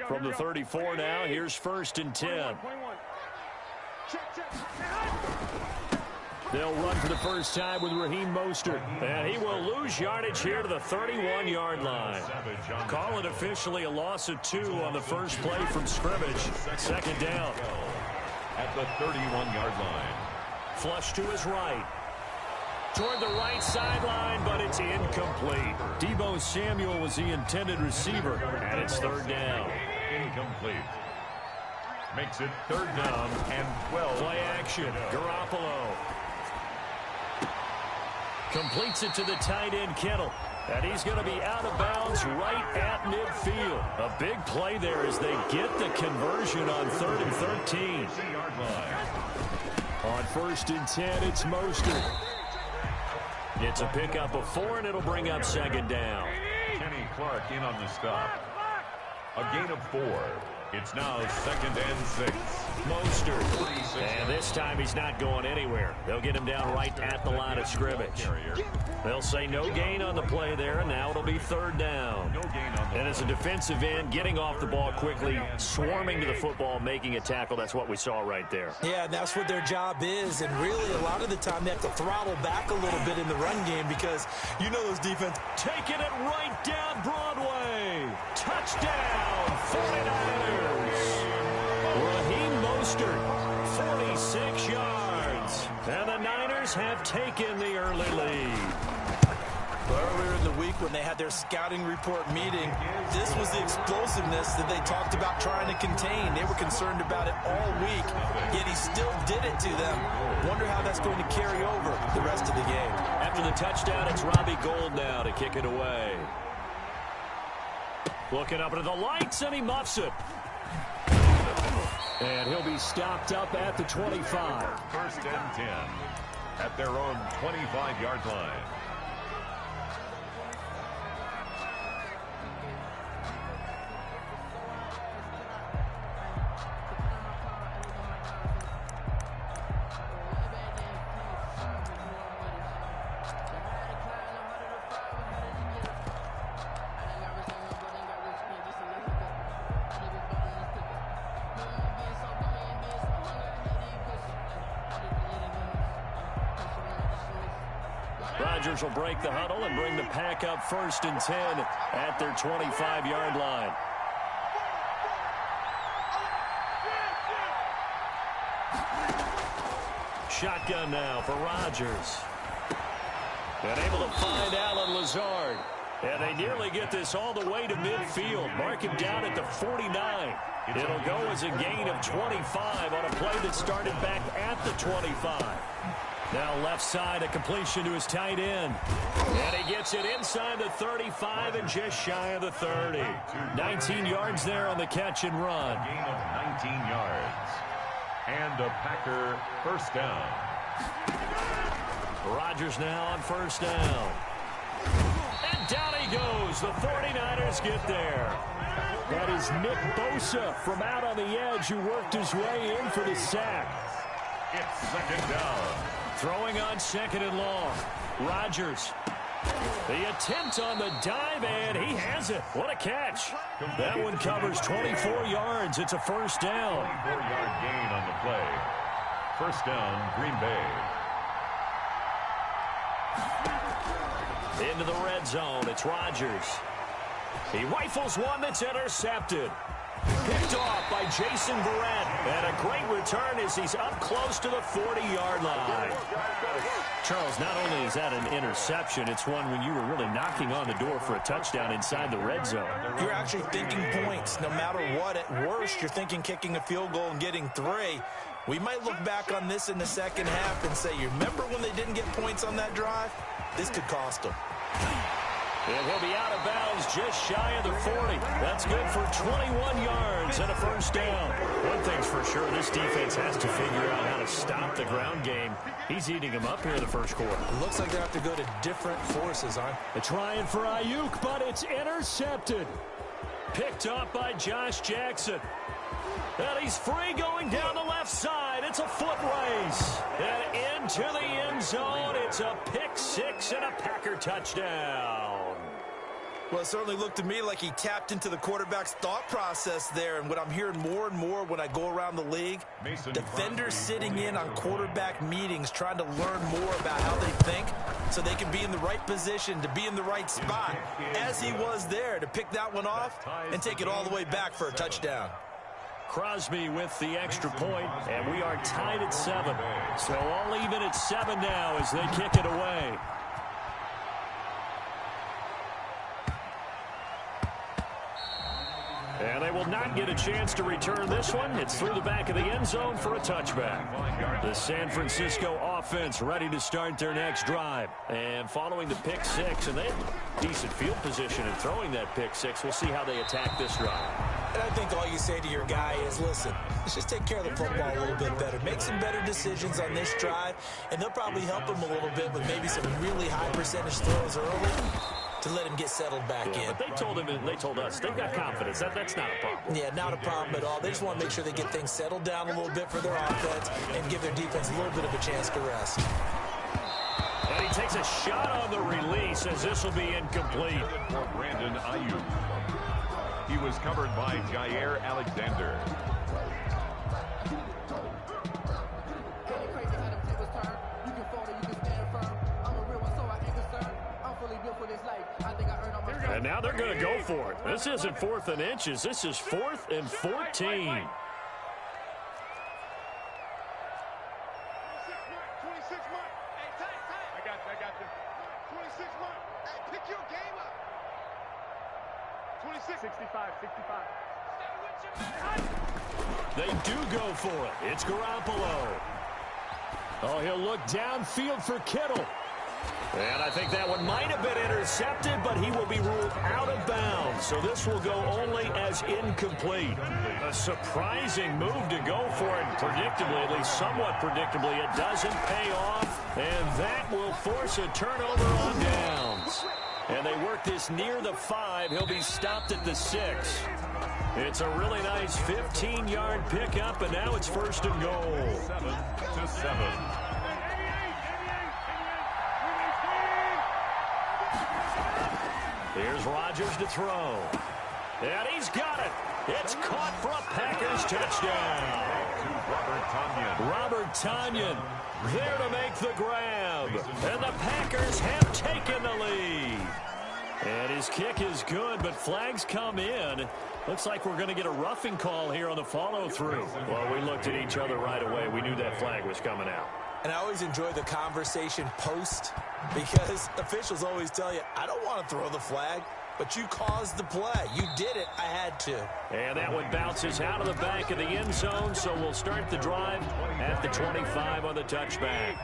From the 34 now, here's 1st and 10. They'll run for the first time with Raheem Mostert. And he will lose yardage here to the 31-yard line. Call it officially a loss of 2 on the first play from scrimmage. 2nd down. At the 31-yard line. Flush to his right. Toward the right sideline, but it's incomplete. Deebo Samuel was the intended receiver, and it's 3rd down. Incomplete. Makes it 3rd down and 12. Play action. Garoppolo completes it to the tight end, Kittle. And he's going to be out of bounds right at midfield. A big play there as they get the conversion on 3rd and 13. On 1st and 10, it's Mostert. It's a pickup of 4, and it'll bring up 2nd down. Kenny Clark in on the stop. A gain of 4. It's now 2nd and 6. Mostert. And this time he's not going anywhere. They'll get him down right at the line of scrimmage. They'll say no gain on the play there, and now it'll be 3rd down. And as a defensive end, getting off the ball quickly, swarming to the football, making a tackle, that's what we saw right there. Yeah, that's what their job is, and really a lot of the time they have to throttle back a little bit in the run game because you know those defense. Taking it right down Broadway. Touchdown, 49ers. Raheem Mostert, 46 yards. And the Niners have taken the early lead. Earlier in the week when they had their scouting report meeting, this was the explosiveness that they talked about trying to contain. They were concerned about it all week, yet he still did it to them. Wonder how that's going to carry over the rest of the game. After the touchdown, it's Robbie Gould now to kick it away. Looking up into the lights, and he muffs it. And he'll be stopped up at the 25. 1st and 10 at their own 25-yard line. Rodgers will break the huddle and bring the pack up 1st and 10 at their 25-yard line. Shotgun now for Rodgers. And able to find Allen Lazard. And they nearly get this all the way to midfield. Mark him down at the 49. It'll go as a gain of 25 on a play that started back at the 25. Now left side, a completion to his tight end. And he gets it inside the 35 and just shy of the 30. 19 yards there on the catch and run. Gain of 19 yards. And a Packer 1st down. Rodgers now on 1st down. And down he goes. The 49ers get there. That is Nick Bosa from out on the edge who worked his way in for the sack. It's 2nd down. Throwing on 2nd and long. Rodgers. The attempt on the dive, and he has it. What a catch. That one covers 24 yards. It's a 1st down. 24-yard gain on the play. 1st down, Green Bay. Into the red zone. It's Rodgers. He rifles one that's intercepted. Picked off by Jason Barrett. And a great return as he's up close to the 40-yard line. Charles, not only is that an interception, it's one when you were really knocking on the door for a touchdown inside the red zone. You're actually thinking points. No matter what, at worst, you're thinking kicking a field goal and getting 3. We might look back on this in the second half and say, you remember when they didn't get points on that drive? This could cost them. And he'll be out of bounds just shy of the 40. That's good for 21 yards and a 1st down. One thing's for sure, this defense has to figure out how to stop the ground game. He's eating them up here in the 1st quarter. It looks like they have to go to different forces, huh? They're trying for Ayuk, but it's intercepted. Picked up by Josh Jackson. And he's free going down the left side. It's a foot race. And into the end zone. It's a pick 6 and a Packer touchdown. Well, it certainly looked to me like he tapped into the quarterback's thought process there. And what I'm hearing more and more when I go around the league, defenders sitting in on quarterback meetings trying to learn more about how they think so they can be in the right position, to be in the right spot, as he was there, to pick that one off and take it all the way back for a touchdown. Crosby with the extra point, and we are tied at 7. So all even at 7 now as they kick it away. And they will not get a chance to return this one. It's through the back of the end zone for a touchback. The San Francisco offense ready to start their next drive. And following the pick 6, and they have decent field position in throwing that pick 6. We'll see how they attack this drive. And I think all you say to your guy is, listen, let's just take care of the football a little bit better. Make some better decisions on this drive, and they'll probably help him a little bit with maybe some really high percentage throws early to let him get settled back in. But they told him, and they told us, they've got confidence. That's not a problem. Yeah, not a problem at all. They just want to make sure they get things settled down a little bit for their offense and give their defense a little bit of a chance to rest. And he takes a shot on the release as this will be incomplete. For Brandon Ayuk. He was covered by Jair Alexander. And now they're going to go for it. This isn't 4th and inches. This is 4th and 14. They do go for it. It's Garoppolo. Oh, he'll look downfield for Kittle. And I think that one might have been intercepted, but he will be ruled out of bounds. So this will go only as incomplete. A surprising move to go for it. Predictably, at least somewhat predictably, it doesn't pay off. And that will force a turnover on downs. And they work this near the 5. He'll be stopped at the 6. It's a really nice 15-yard pickup, and now it's 1st and goal. 7-7. Here's Rodgers to throw. And he's got it. It's caught for a Packers touchdown. Robert Tonyan there to make the grab. And the Packers have taken the lead. And his kick is good, but flags come in. Looks like we're going to get a roughing call here on the follow-through. Well, we looked at each other right away. We knew that flag was coming out. And I always enjoy the conversation post because officials always tell you, I don't want to throw the flag, but you caused the play. You did it. I had to. And that one bounces out of the back of the end zone, so we'll start the drive at the 25 on the touchback.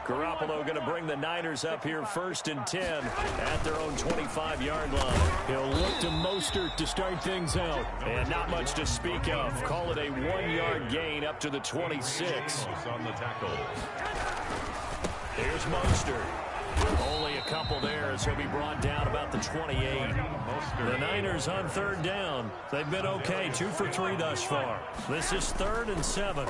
Garoppolo going to bring the Niners up here 1st and 10 at their own 25-yard line. He'll look to Mostert to start things out. And not much to speak of. Call it a 1-yard gain up to the 26. On the tackle. Here's Mostert. Only a couple there as he'll be brought down about the 28. The Niners on 3rd down. They've been okay, 2 for 3 thus far. This is 3rd and 7.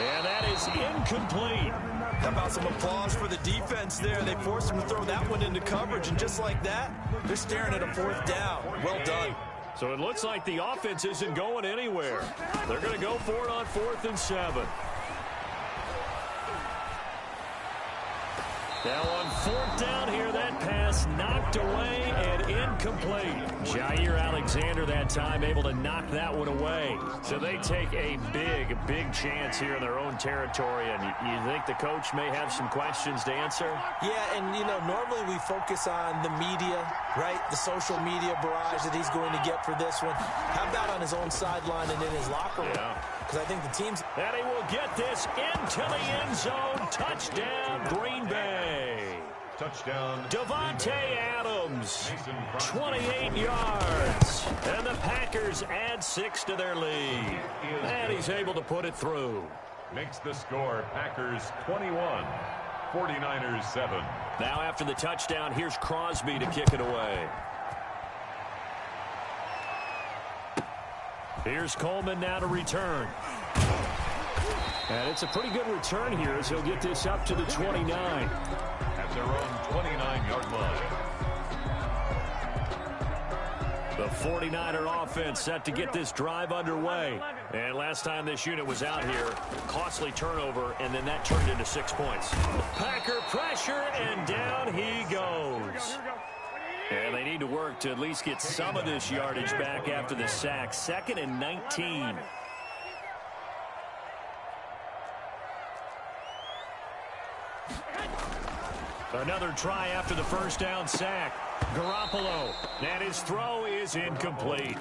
And that is incomplete. How about some applause for the defense there? They forced him to throw that one into coverage, and just like that, they're staring at a 4th down. Well done. So it looks like the offense isn't going anywhere. They're going to go for it on 4th and 7. Now on 4th down here, that pass knocked away and incomplete. Jair Alexander that time able to knock that one away. So they take a big chance here in their own territory. And you think the coach may have some questions to answer? Yeah, and, you know, normally we focus on the media, right? The social media barrage that he's going to get for this one. How about on his own sideline and in his locker room? Yeah. Because I think the team's... And he will get this into the end zone. Touchdown, Green Bay. Touchdown. Devontae Adams, 28 yards. And the Packers add 6 to their lead. And he's able to put it through. Makes the score Packers 21, 49ers 7. Now after the touchdown, here's Crosby to kick it away. Here's Coleman now to return. And it's a pretty good return here as he'll get this up to the 29. At their own 29-yard line. The 49er offense set to get this drive underway. And last time this unit was out here, costly turnover, and then that turned into 6 points. Packer pressure, and down he goes. And they need to work to at least get some of this yardage back after the sack. 2nd and 19. Another try after the first down sack. Garoppolo, and his throw is incomplete.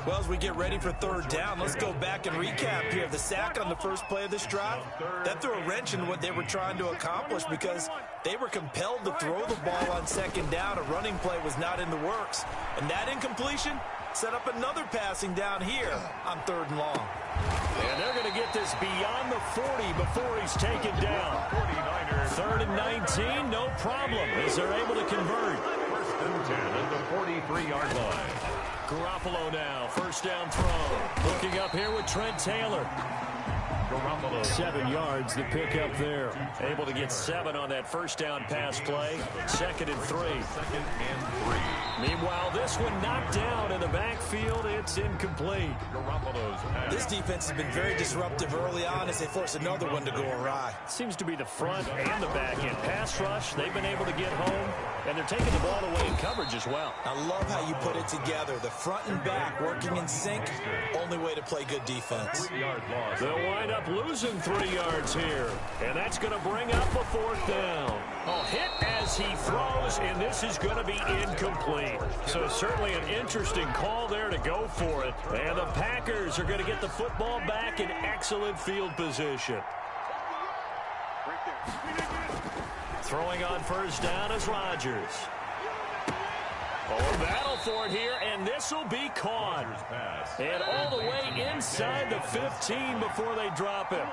Well, as we get ready for 3rd down, let's go back and recap here. The sack on the first play of this drive, that threw a wrench in what they were trying to accomplish because they were compelled to throw the ball on 2nd down. A running play was not in the works. And that incompletion set up another passing down here on 3rd and long. And they're going to get this beyond the 40 before he's taken down. 3rd and 19, no problem, as they're able to convert. 1st and 10 at the 43-yard line. Garoppolo now, first down throw. Looking up here with Trent Taylor. Garoppolo. 7 yards, the pick up there. Able to get 7 on that first down pass play. 2nd and 3. 2nd and 3. Meanwhile, this one knocked down in the backfield. It's incomplete. Garoppolo's pass. This defense has been very disruptive early on as they force another one to go awry. Seems to be the front and the back end. Pass rush, they've been able to get home, and they're taking the ball away in coverage as well. I love how you put it together. The front and back working in sync. Only way to play good defense. 3-yard loss. They'll wind up losing 3 yards here, and that's going to bring up a 4th down. Oh, hit as he throws, and this is going to be incomplete. So certainly an interesting call there to go for it. And the Packers are going to get the football back in excellent field position. Throwing on first down is Rodgers. Oh, battle for it here, and this will be caught. And all the way inside the 15 before they drop him.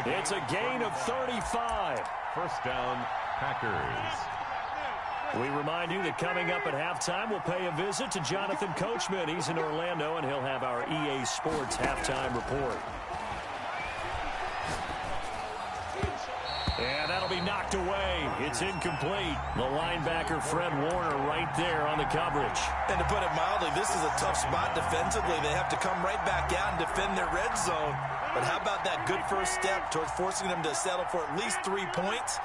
It's a gain of 35. 1st down, Packers. We remind you that coming up at halftime, we'll pay a visit to Jonathan Coachman. He's in Orlando, and he'll have our EA Sports halftime report. And that'll be knocked away. It's incomplete. The linebacker, Fred Warner, right there on the coverage. And to put it mildly, this is a tough spot defensively. They have to come right back out and defend their red zone. But how about that good first step towards forcing them to settle for at least 3 points?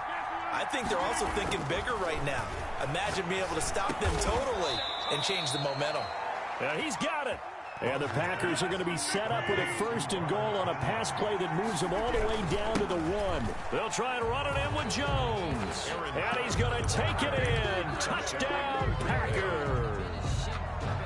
I think they're also thinking bigger right now. Imagine being able to stop them totally and change the momentum. Yeah, he's got it. And the Packers are going to be set up with a 1st and goal on a pass play that moves them all the way down to the 1. They'll try and run it in with Jones. And he's going to take it in. Touchdown, Packers.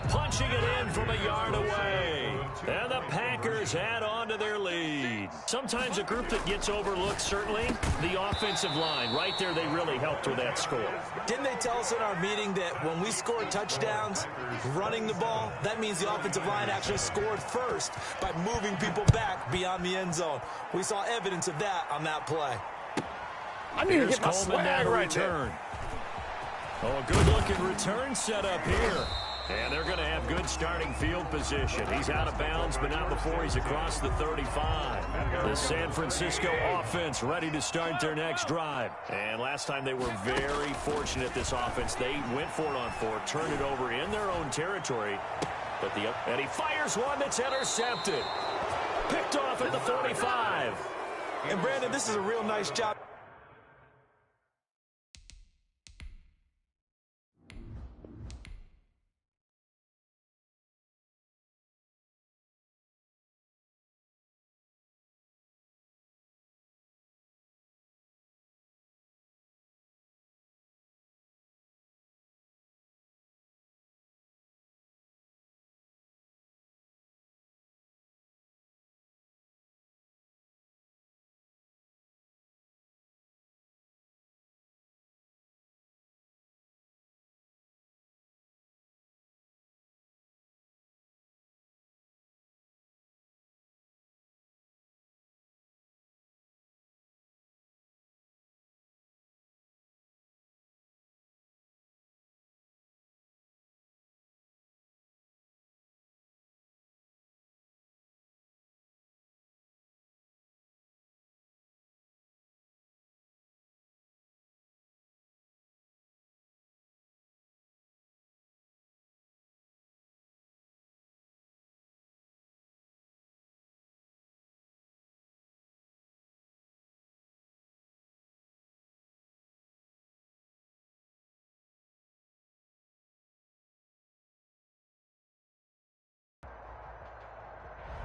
Punching it in from a yard away. And the Packers add on to their lead. Sometimes a group that gets overlooked, certainly, the offensive line. Right there, they really helped with that score. Didn't they tell us in our meeting that when we score touchdowns, running the ball, that means the offensive line actually scored first by moving people back beyond the end zone. We saw evidence of that on that play. I need to get my swag right return. Oh, a good-looking return set up here. And they're going to have good starting field position. He's out of bounds, but not before he's across the 35. The San Francisco offense ready to start their next drive. And last time they were very fortunate, this offense. They went for it on 4, turned it over in their own territory. And he fires one that's intercepted. Picked off at the 45. And, Brandon, this is a real nice job.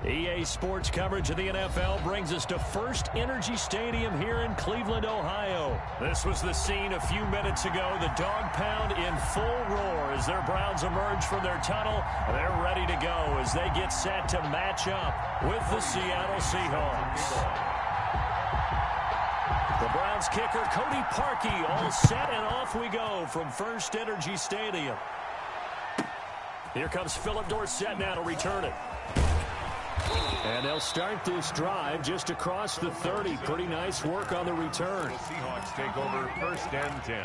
EA Sports coverage of the NFL brings us to First Energy Stadium here in Cleveland, Ohio. This was the scene a few minutes ago. The dog pound in full roar as their Browns emerge from their tunnel. They're ready to go as they get set to match up with the Seattle Seahawks. The Browns kicker, Cody Parkey, all set, and off we go from First Energy Stadium. Here comes Philip Dorsett now to return it. And they'll start this drive just across the 30. Pretty nice work on the return. The Seahawks take over first and 10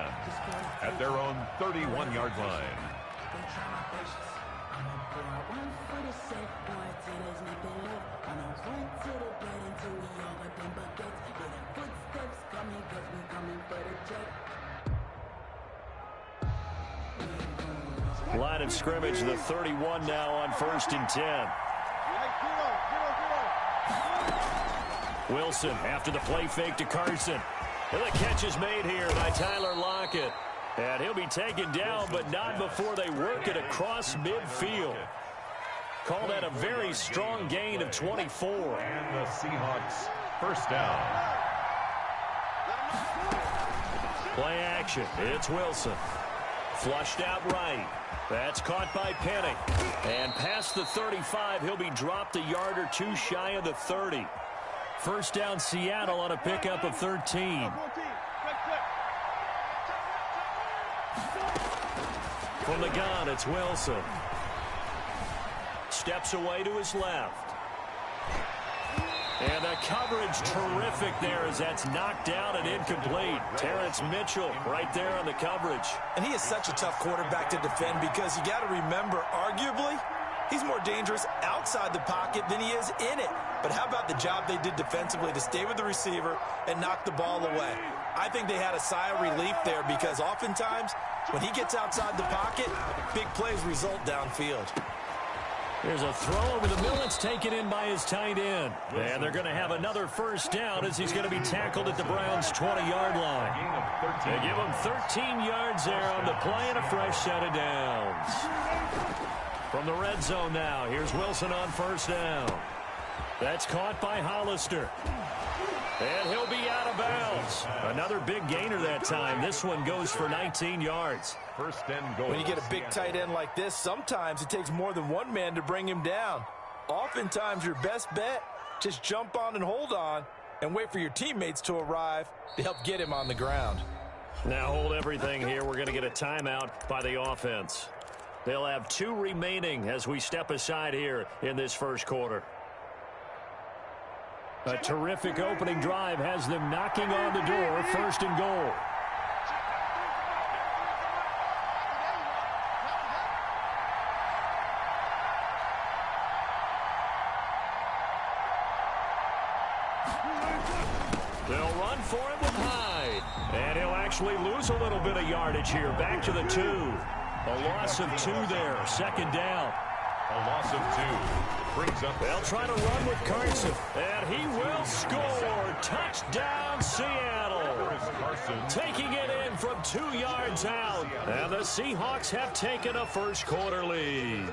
at their own 31-yard line. Line of scrimmage, the 31 now on first and 10. Wilson after the play fake to Carson. And the catch is made here by Tyler Lockett. And he'll be taken down, but not before they work it across midfield. Call that a very strong gain of 24. And the Seahawks first down. Play action. It's Wilson. Flushed out right. That's caught by Penny. And past the 35, he'll be dropped a yard or two shy of the 30. First down Seattle on a pickup of 13. From the gun, it's Wilson. Steps away to his left. And the coverage terrific there as that's knocked down and incomplete. Terrence Mitchell right there on the coverage. And he is such a tough quarterback to defend because you got to remember, arguably, he's more dangerous outside the pocket than he is in it. But how about the job they did defensively to stay with the receiver and knock the ball away? I think they had a sigh of relief there because oftentimes when he gets outside the pocket, big plays result downfield. There's a throw over the middle. It's taken in by his tight end. And they're going to have another first down as he's going to be tackled at the Browns' 20-yard line. They give him 13 yards there on the play and a fresh set of downs. From the red zone now, here's Wilson on first down. That's caught by Hollister. And he'll be out of bounds. Another big gainer that time. This one goes for 19 yards. First and goal. When you get a big tight end like this, sometimes it takes more than one man to bring him down. Oftentimes, your best bet, just jump on and hold on and wait for your teammates to arrive to help get him on the ground. Now hold everything here. We're going to get a timeout by the offense. They'll have 2 remaining as we step aside here in this first quarter. A terrific opening drive has them knocking on the door, first and goal. They'll run for it with Hyde. And he'll actually lose a little bit of yardage here. Back to the 2. A loss of 2 there. Second down. A loss of 2 brings up. They'll try to run with Carson, and he will score. Touchdown, Seattle. Taking it in from 2 yards out, and the Seahawks have taken a first quarter lead.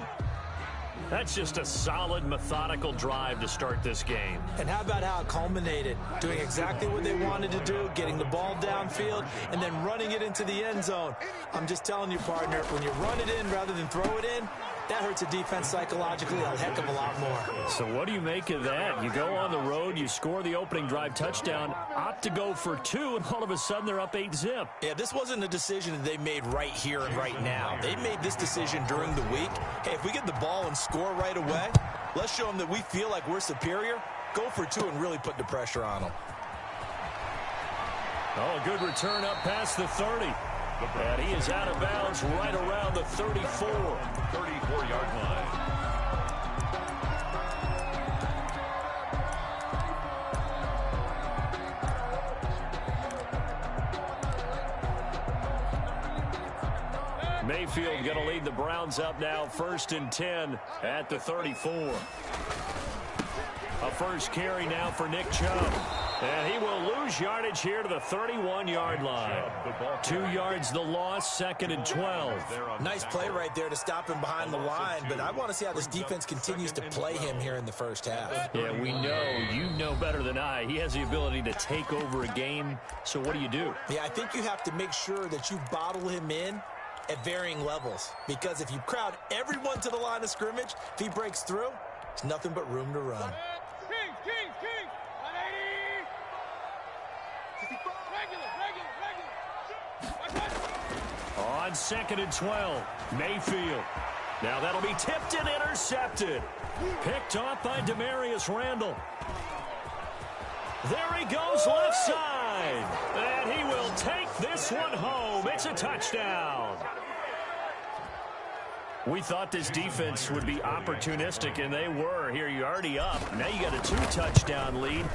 That's just a solid, methodical drive to start this game. And how about how it culminated? Doing exactly what they wanted to do, getting the ball downfield, and then running it into the end zone. I'm just telling you, partner, when you run it in rather than throw it in, that hurts a defense psychologically a heck of a lot more. So what do you make of that? You go on the road, you score the opening drive touchdown, opt to go for 2, and all of a sudden they're up 8-zip. Yeah, this wasn't a decision that they made right here and right now. They made this decision during the week. Hey, if we get the ball and score right away, let's show them that we feel like we're superior. Go for 2 and really put the pressure on them. Oh, a good return up past the 30. And he is out of bounds right around the 34. 34-yard line. Mayfield going to lead the Browns up now, first and 10 at the 34. A first carry now for Nick Chubb. And he will lose yardage here to the 31-yard line. 2 yards the loss, 2nd and 12. Nice play right there to stop him behind the line, but I want to see how this defense continues to play him here in the first half. Yeah, we know. You know better than I. He has the ability to take over a game, so what do? Yeah, I think you have to make sure that you bottle him in at varying levels, because if you crowd everyone to the line of scrimmage, if he breaks through, there's nothing but room to run. King, 180. On 2nd and 12, Mayfield. Now that'll be tipped and intercepted. Picked off by Demarius Randall. There he goes left side. And he will take this one home. It's a touchdown. We thought this defense would be opportunistic, and they were. Here, you're already up. Now you got a 2-touchdown lead.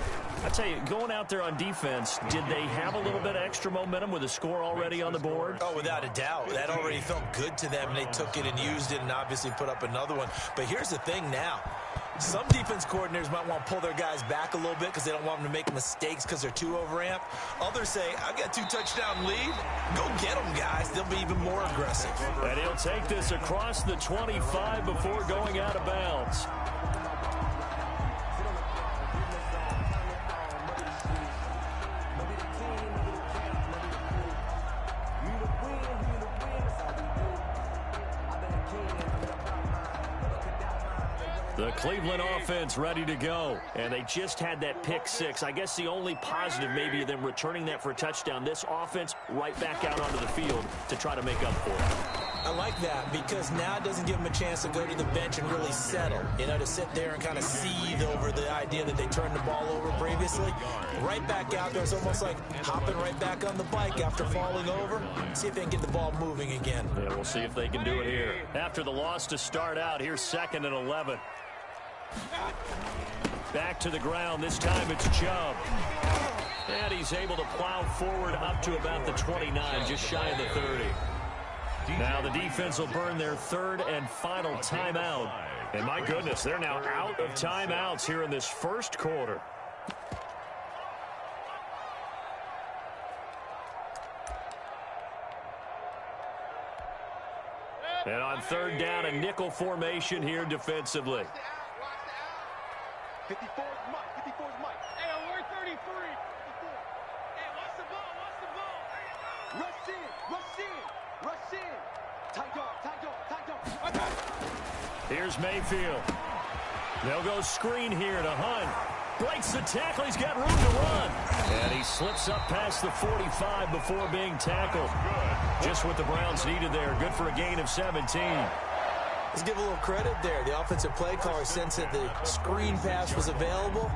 I tell you, going out there on defense, did they have a little bit of extra momentum with a score already on the board? Oh, without a doubt. That already felt good to them, and they took it and used it and obviously put up another one. But here's the thing now. Some defense coordinators might want to pull their guys back a little bit because they don't want them to make mistakes because they're too overamped. Others say, I've got a 2-touchdown lead. Go get them, guys. They'll be even more aggressive. And he'll take this across the 25 before going out of bounds. The Cleveland offense ready to go. And they just had that pick six. I guess the only positive maybe of them returning that for a touchdown. This offense right back out onto the field to try to make up for it. I like that because now it doesn't give them a chance to go to the bench and really settle. You know, to sit there and kind of seethe over the idea that they turned the ball over previously. Right back out there. It's almost like hopping right back on the bike after falling over. See if they can get the ball moving again. Yeah, we'll see if they can do it here. After the loss to start out, here's 2nd and 11. Back to the ground. This time it's Chubb. And he's able to plow forward up to about the 29, just shy of the 30. Now the defense will burn their 3rd and final timeout. And my goodness, they're now out of timeouts here in this first quarter. And on 3rd down, a nickel formation here defensively. 54 is Mike. Hey, we're 33. 54. Hey, watch the ball. Rush in. Tight dog. Here's Mayfield. They'll go screen here to Hunt. Breaks the tackle. He's got room to run. And he slips up past the 45 before being tackled. Just what the Browns needed there. Good for a gain of 17. Let's give a little credit there. The offensive play caller sensed that the screen pass was available.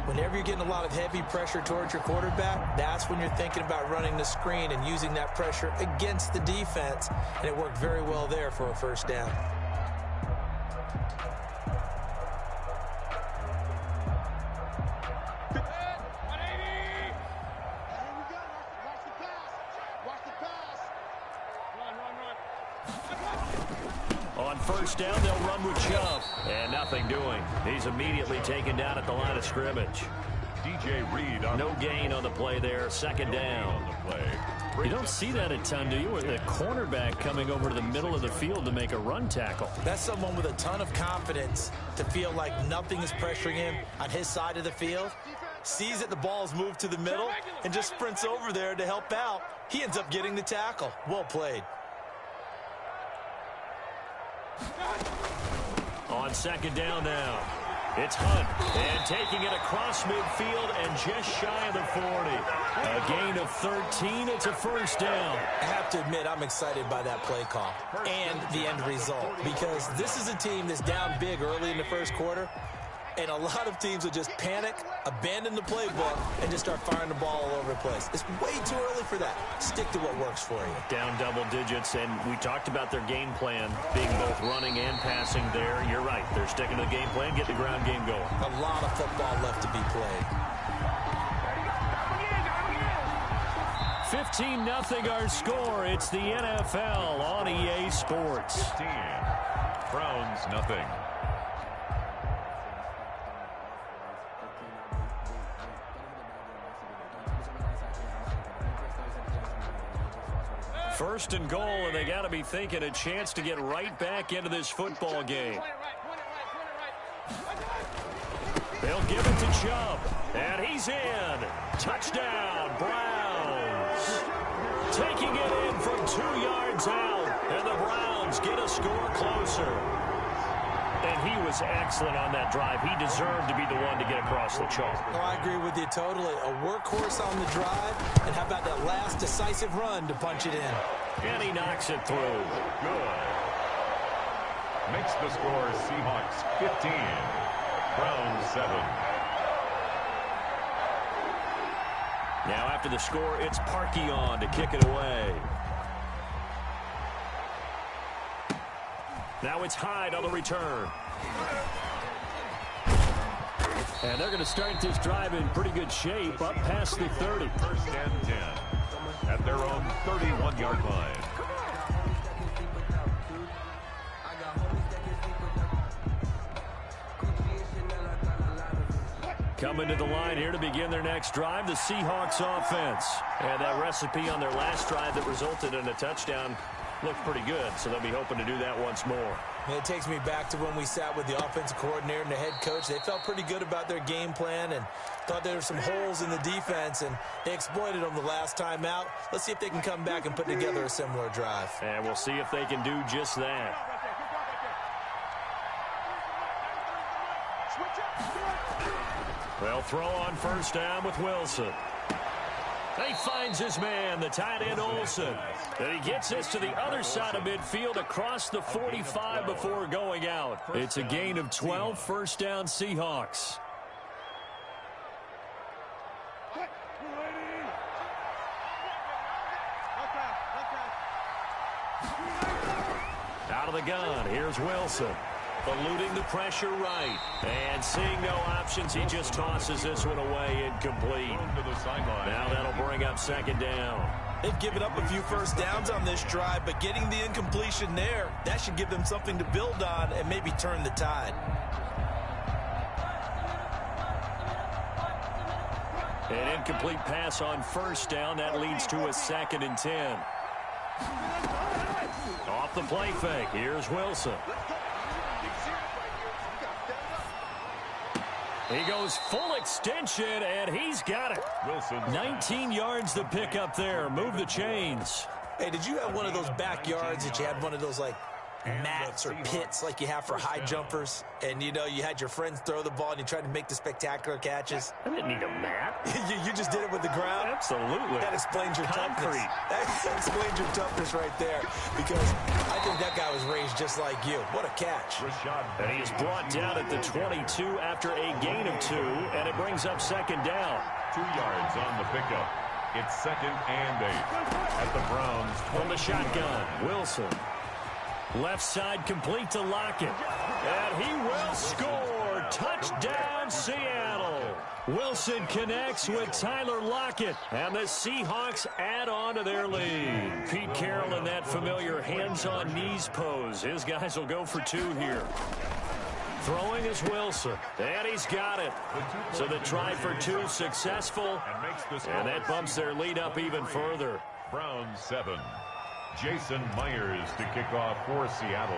Whenever you're getting a lot of heavy pressure towards your quarterback, that's when you're thinking about running the screen and using that pressure against the defense. And it worked very well there for a first down. On 1st down, they'll run with Chubb. And nothing doing. He's immediately taken down at the line of scrimmage. DJ Reed on no gain on the play there. 2nd down. You don't see that a ton, do you? With a cornerback coming over to the middle of the field to make a run tackle. That's someone with a ton of confidence to feel like nothing is pressuring him on his side of the field. Sees that the ball is moved to the middle and just sprints over there to help out. He ends up getting the tackle. Well played. On 2nd down now, it's Hunt, and taking it across midfield and just shy of the 40. A gain of 13, it's a 1st down. I have to admit, I'm excited by that play call and the end result, because this is a team that's down big early in the first quarter, and a lot of teams will just panic, abandon the playbook, and just start firing the ball all over the place. It's way too early for that. Stick to what works for you. Down double digits, and we talked about their game plan being both running and passing there. You're right. They're sticking to the game plan, get the ground game going. A lot of football left to be played. 15-0 our score. It's the NFL on EA Sports. 15. Browns, nothing. First and goal, and they got to be thinking a chance to get right back into this football game. They'll give it to Chubb, and he's in. Touchdown, Browns. Taking it in from 2 yards out, and the Browns get a score closer. And he was excellent on that drive. He deserved to be the one to get across the chalk. Oh, I agree with you totally. A workhorse on the drive, and how about that last decisive run to punch it in? And he knocks it through. Good. Makes the score Seahawks 15, Browns 7. Now after the score, it's Parkey on to kick it away. Now it's Hyde on the return. And they're going to start this drive in pretty good shape, up past the 30. First and 10 at their own 31-yard line. Coming to the line here to begin their next drive, the Seahawks offense. And that recipe on their last drive that resulted in a touchdown looked pretty good, so they'll be hoping to do that once more. It takes me back to when we sat with the offensive coordinator and the head coach. They felt pretty good about their game plan and thought there were some holes in the defense, and they exploited them the last time out. Let's see if they can come back and put together a similar drive. And we'll see if they can do just that. They'll throw on first down with Wilson. He finds his man, the tight end Olsen. And he gets this to the other side of midfield across the 45 before going out. It's a gain of 12, first down Seahawks. Out of the gun, here's Wilson. Eluding the pressure right. And seeing no options, he just tosses this one away incomplete. Now that'll bring up second down. They've given up a few first downs on this drive, but getting the incompletion there, that should give them something to build on and maybe turn the tide. An incomplete pass on first down. That leads to a 2nd and 10. Off the play fake. Here's Wilson. He goes full extension, and he's got it. Wilson. 19 yards to pick up there. Move the chains. Hey, did you have one of those backyards that you had one of those, like, mats or pits like you have for high jumpers? And, you know, you had your friends throw the ball and you tried to make the spectacular catches? I didn't need a mat. you just did it with the ground? Absolutely. That explains your toughness. That explains your toughness right there, because I think that guy was raised just like you. What a catch. And he is brought down at the 22 after a gain of 2, and it brings up second down. 2 yards on the pickup. It's 2nd and 8 at the Browns. From the shotgun, Wilson. Left side complete to Lockett. And he will score. Touchdown, Seattle. Wilson connects with Tyler Lockett. And the Seahawks add on to their lead. Pete Carroll in that familiar hands-on knees pose. His guys will go for 2 here. Throwing is Wilson. And he's got it. So the try for 2 successful. And that bumps their lead up even further. Browns 7. Jason Myers to kick off for Seattle.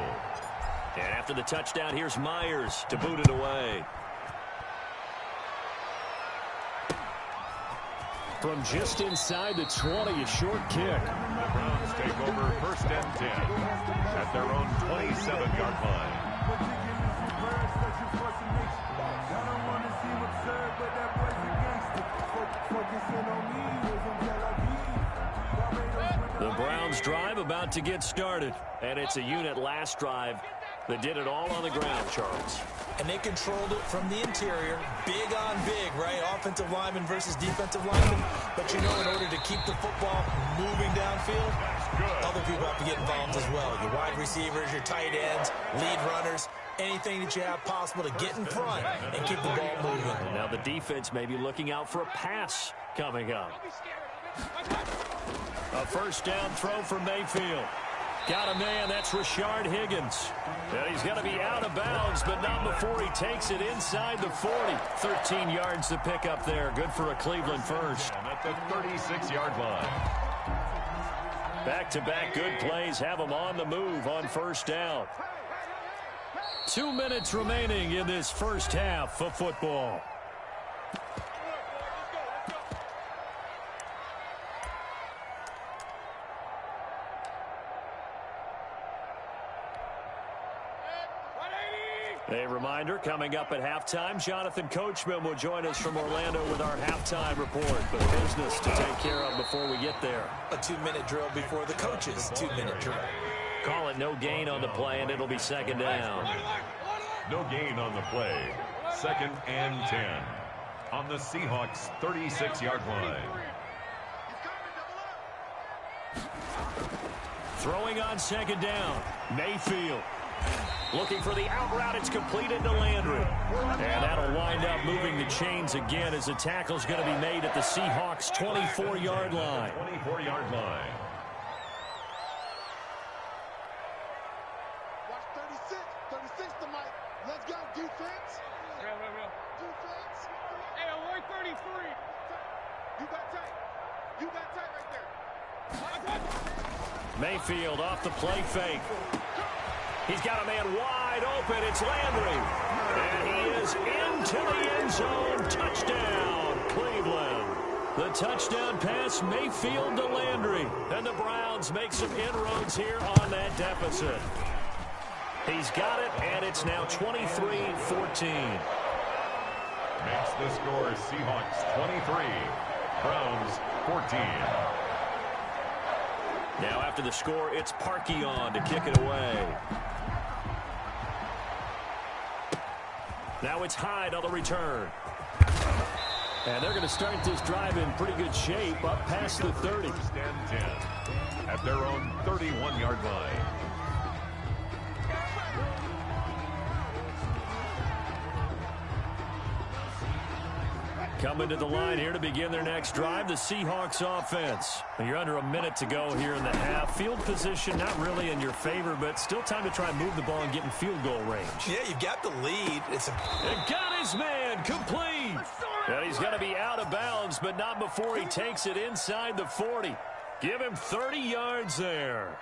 And after the touchdown, here's Myers to boot it away. From just inside the 20, a short kick. The Browns take over first and 10 at their own 27-yard line. The Browns drive about to get started, and it's a unit last drive that did it all on the ground, Charles. And they controlled it from the interior, big on big, right? Offensive lineman versus defensive lineman. But you know, in order to keep the football moving downfield, other people have to get involved as well. Your wide receivers, your tight ends, lead runners, anything that you have possible to get in front and keep the ball moving. And now the defense may be looking out for a pass coming up. A first down throw for Mayfield. Got a man, that's Rashard Higgins. And he's going to be out of bounds, but not before he takes it inside the 40. 13 yards to pick up there. Good for a Cleveland first. And at the 36-yard line. Back-to-back good plays have them on the move on first down. 2 minutes remaining in this first half of football. A reminder, coming up at halftime, Jonathan Coachman will join us from Orlando with our halftime report. But business to take care of before we get there. A 2-minute drill before the coach's 2-minute drill. Call it no gain on the play, and it'll be second down. No gain on the play. 2nd and 10 on the Seahawks' 36-yard line. Throwing on second down, Mayfield. Looking for the out route. It's completed to Landry. And that'll wind up moving the chains again as the tackle's going to be made at the Seahawks' 24-yard line. 24-yard line. Watch 36. 36 to Mike. Let's go, defense. Defense. Hey, avoid 33. You got tight. You got tight right there. Mayfield off the play fake. He's got a man wide open. It's Landry. And he is into the end zone. Touchdown, Cleveland. The touchdown pass, Mayfield to Landry. And the Browns make some inroads here on that deficit. He's got it, and it's now 23-14. Makes the score Seahawks 23, Browns 14. Now after the score, it's Parkey on to kick it away. Now it's Hyde on the return. And they're going to start this drive in pretty good shape up past the 30. 1st and 10 at their own 31-yard line. Coming to the line here to begin their next drive, the Seahawks offense. You're under a minute to go here in the half. Field position not really in your favor, but still time to try and move the ball and get in field goal range. Yeah, you've got the lead. And got his man complete. And he's going to be out of bounds, but not before he takes it inside the 40. Give him 30 yards there.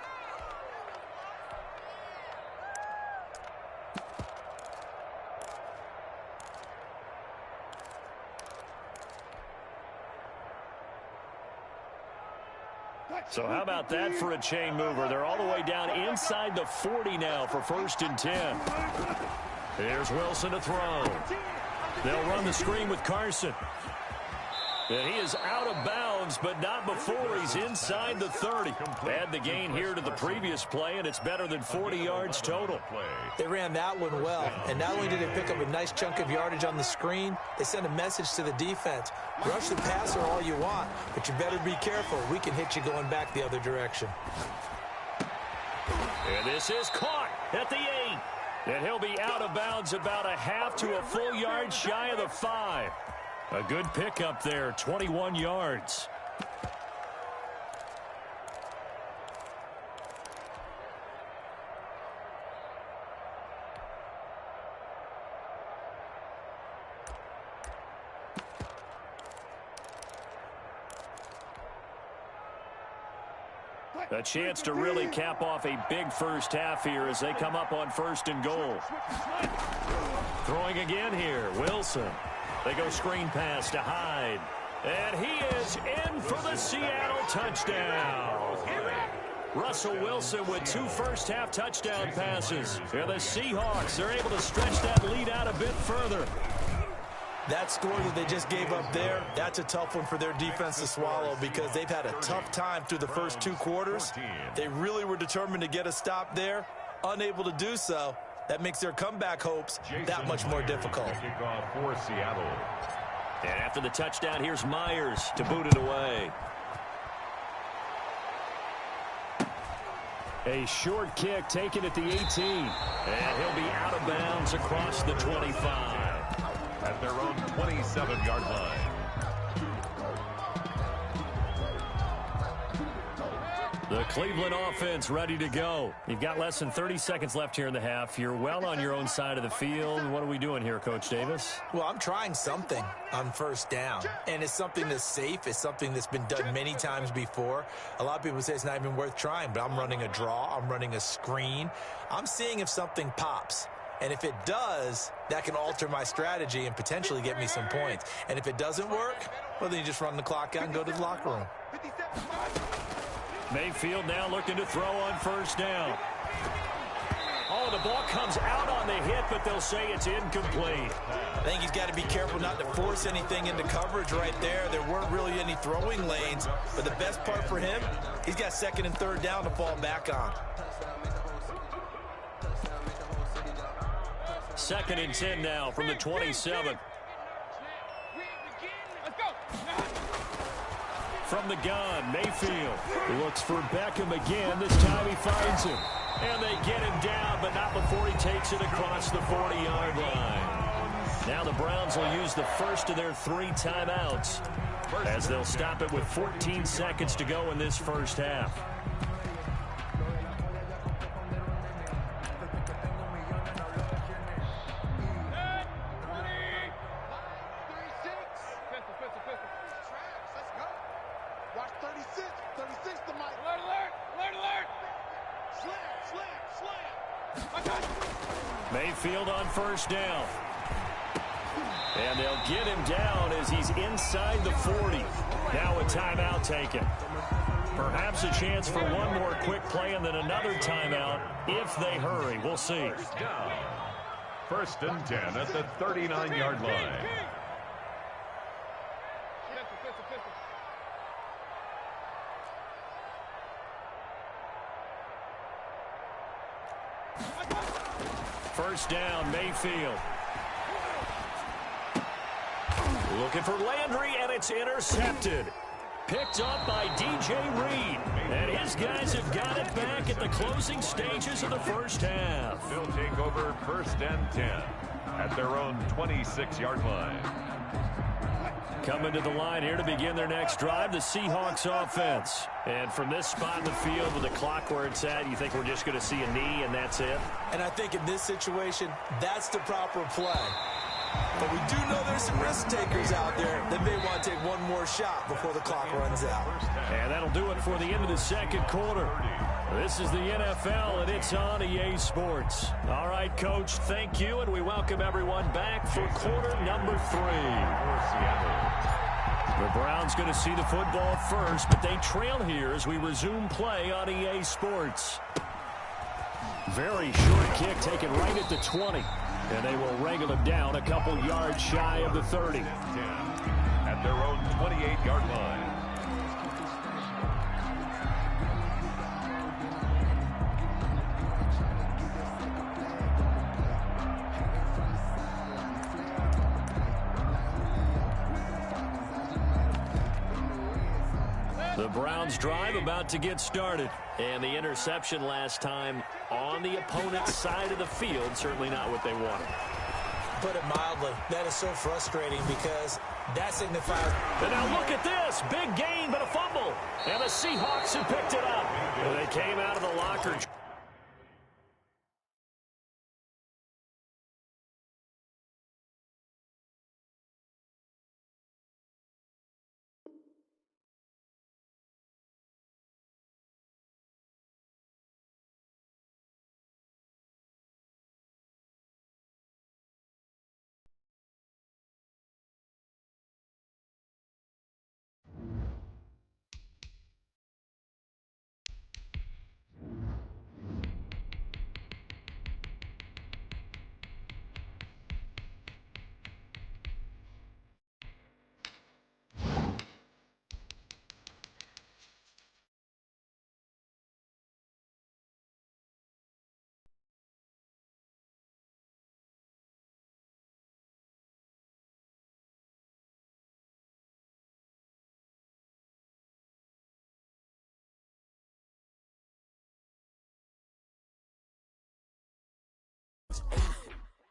So how about that for a chain mover? They're all the way down inside the 40 now for 1st and 10. Here's Wilson to throw. They'll run the screen with Carson. And he is out of bounds, but not before he's inside the 30. Add the gain here to the previous play, and it's better than 40 yards total. They ran that one well, and not only did they pick up a nice chunk of yardage on the screen, they sent a message to the defense. Rush the passer all you want, but you better be careful. We can hit you going back the other direction. And this is caught at the 8. And he'll be out of bounds about a half to a full yard shy of the 5. A good pickup there, 21 yards. A chance to really cap off a big first half here as they come up on 1st and goal. Throwing again here, Wilson. They go screen pass to Hyde. And he is in for the Seattle touchdown. Russell Wilson with 2 first-half touchdown passes. And the Seahawks, they're able to stretch that lead out a bit further. That score that they just gave up there, that's a tough one for their defense to swallow because they've had a tough time through the first 2 quarters. They really were determined to get a stop there, unable to do so. That makes their comeback hopes that much more difficult. Kickoff for Seattle. And after the touchdown, here's Myers to boot it away. A short kick taken at the 18. And he'll be out of bounds across the 25. At their own 27-yard line. The Cleveland offense ready to go. You've got less than 30 seconds left here in the half. You're well on your own side of the field. What are we doing here, Coach Davis? Well, I'm trying something on first down, and it's something that's safe. It's something that's been done many times before. A lot of people say it's not even worth trying, but I'm running a draw. I'm running a screen. I'm seeing if something pops. And if it does, that can alter my strategy and potentially get me some points. And if it doesn't work, well, then you just run the clock out and go to the locker room. Mayfield now looking to throw on first down. Oh, the ball comes out on the hit, but they'll say it's incomplete. I think he's got to be careful not to force anything into coverage right there. There weren't really any throwing lanes, but the best part for him, he's got second and third down to fall back on. 2nd and 10 now from the 27. From the gun, Mayfield looks for Beckham again. This time he finds him. And they get him down, but not before he takes it across the 40-yard line. Now the Browns will use the first of their 3 timeouts as they'll stop it with 14 seconds to go in this first half. Mayfield on first down. And they'll get him down as he's inside the 40. Now a timeout taken. Perhaps a chance for one more quick play and then another timeout if they hurry. We'll see. First and 10 at the 39-yard line. First down, Mayfield. Looking for Landry, and it's intercepted. Picked up by DJ Reed. And his guys have got it back at the closing stages of the first half. They'll take over first and 10 at their own 26-yard line. Coming to the line here to begin their next drive, the Seahawks offense. And from this spot in the field with the clock where it's at, you think we're just going to see a knee and that's it? And I think in this situation, that's the proper play. But we do know there's some risk takers out there that may want to take one more shot before the clock runs out. And that'll do it for the end of the second quarter. This is the NFL, and it's on EA Sports. All right, Coach, thank you, and we welcome everyone back for quarter number 3. The Browns going to see the football first, but they trail here as we resume play on EA Sports. Very short kick taken right at the 20, and they will wrangle him down a couple yards shy of the 30. At their own 28-yard line. The Browns drive about to get started. And the interception last time on the opponent's side of the field, certainly not what they wanted. Put it mildly, that is so frustrating because that signifies... And now look at this. Big gain, but a fumble. And the Seahawks have picked it up. And they came out of the locker.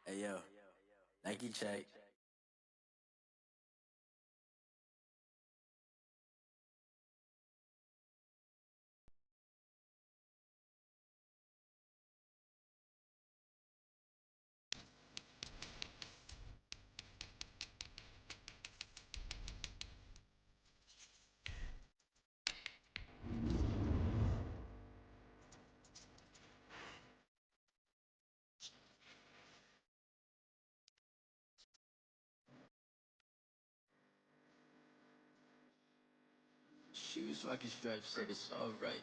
Hey, yo. Nike check. so I can strive to say it's all right.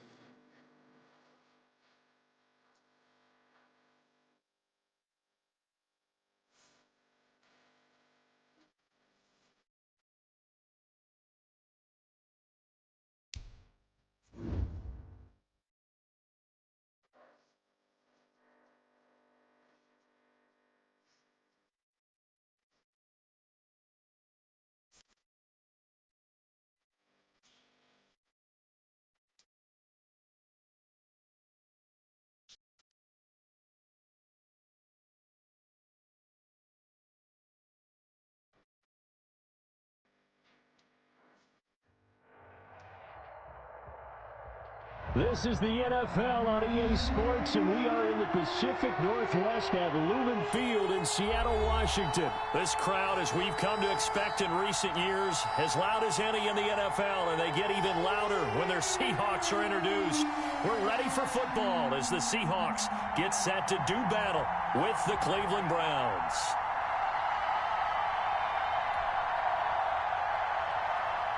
This is the NFL on EA Sports, and we are in the Pacific Northwest at Lumen Field in Seattle, Washington. This crowd, as we've come to expect in recent years, as loud as any in the NFL, and they get even louder when their Seahawks are introduced. We're ready for football as the Seahawks get set to do battle with the Cleveland Browns.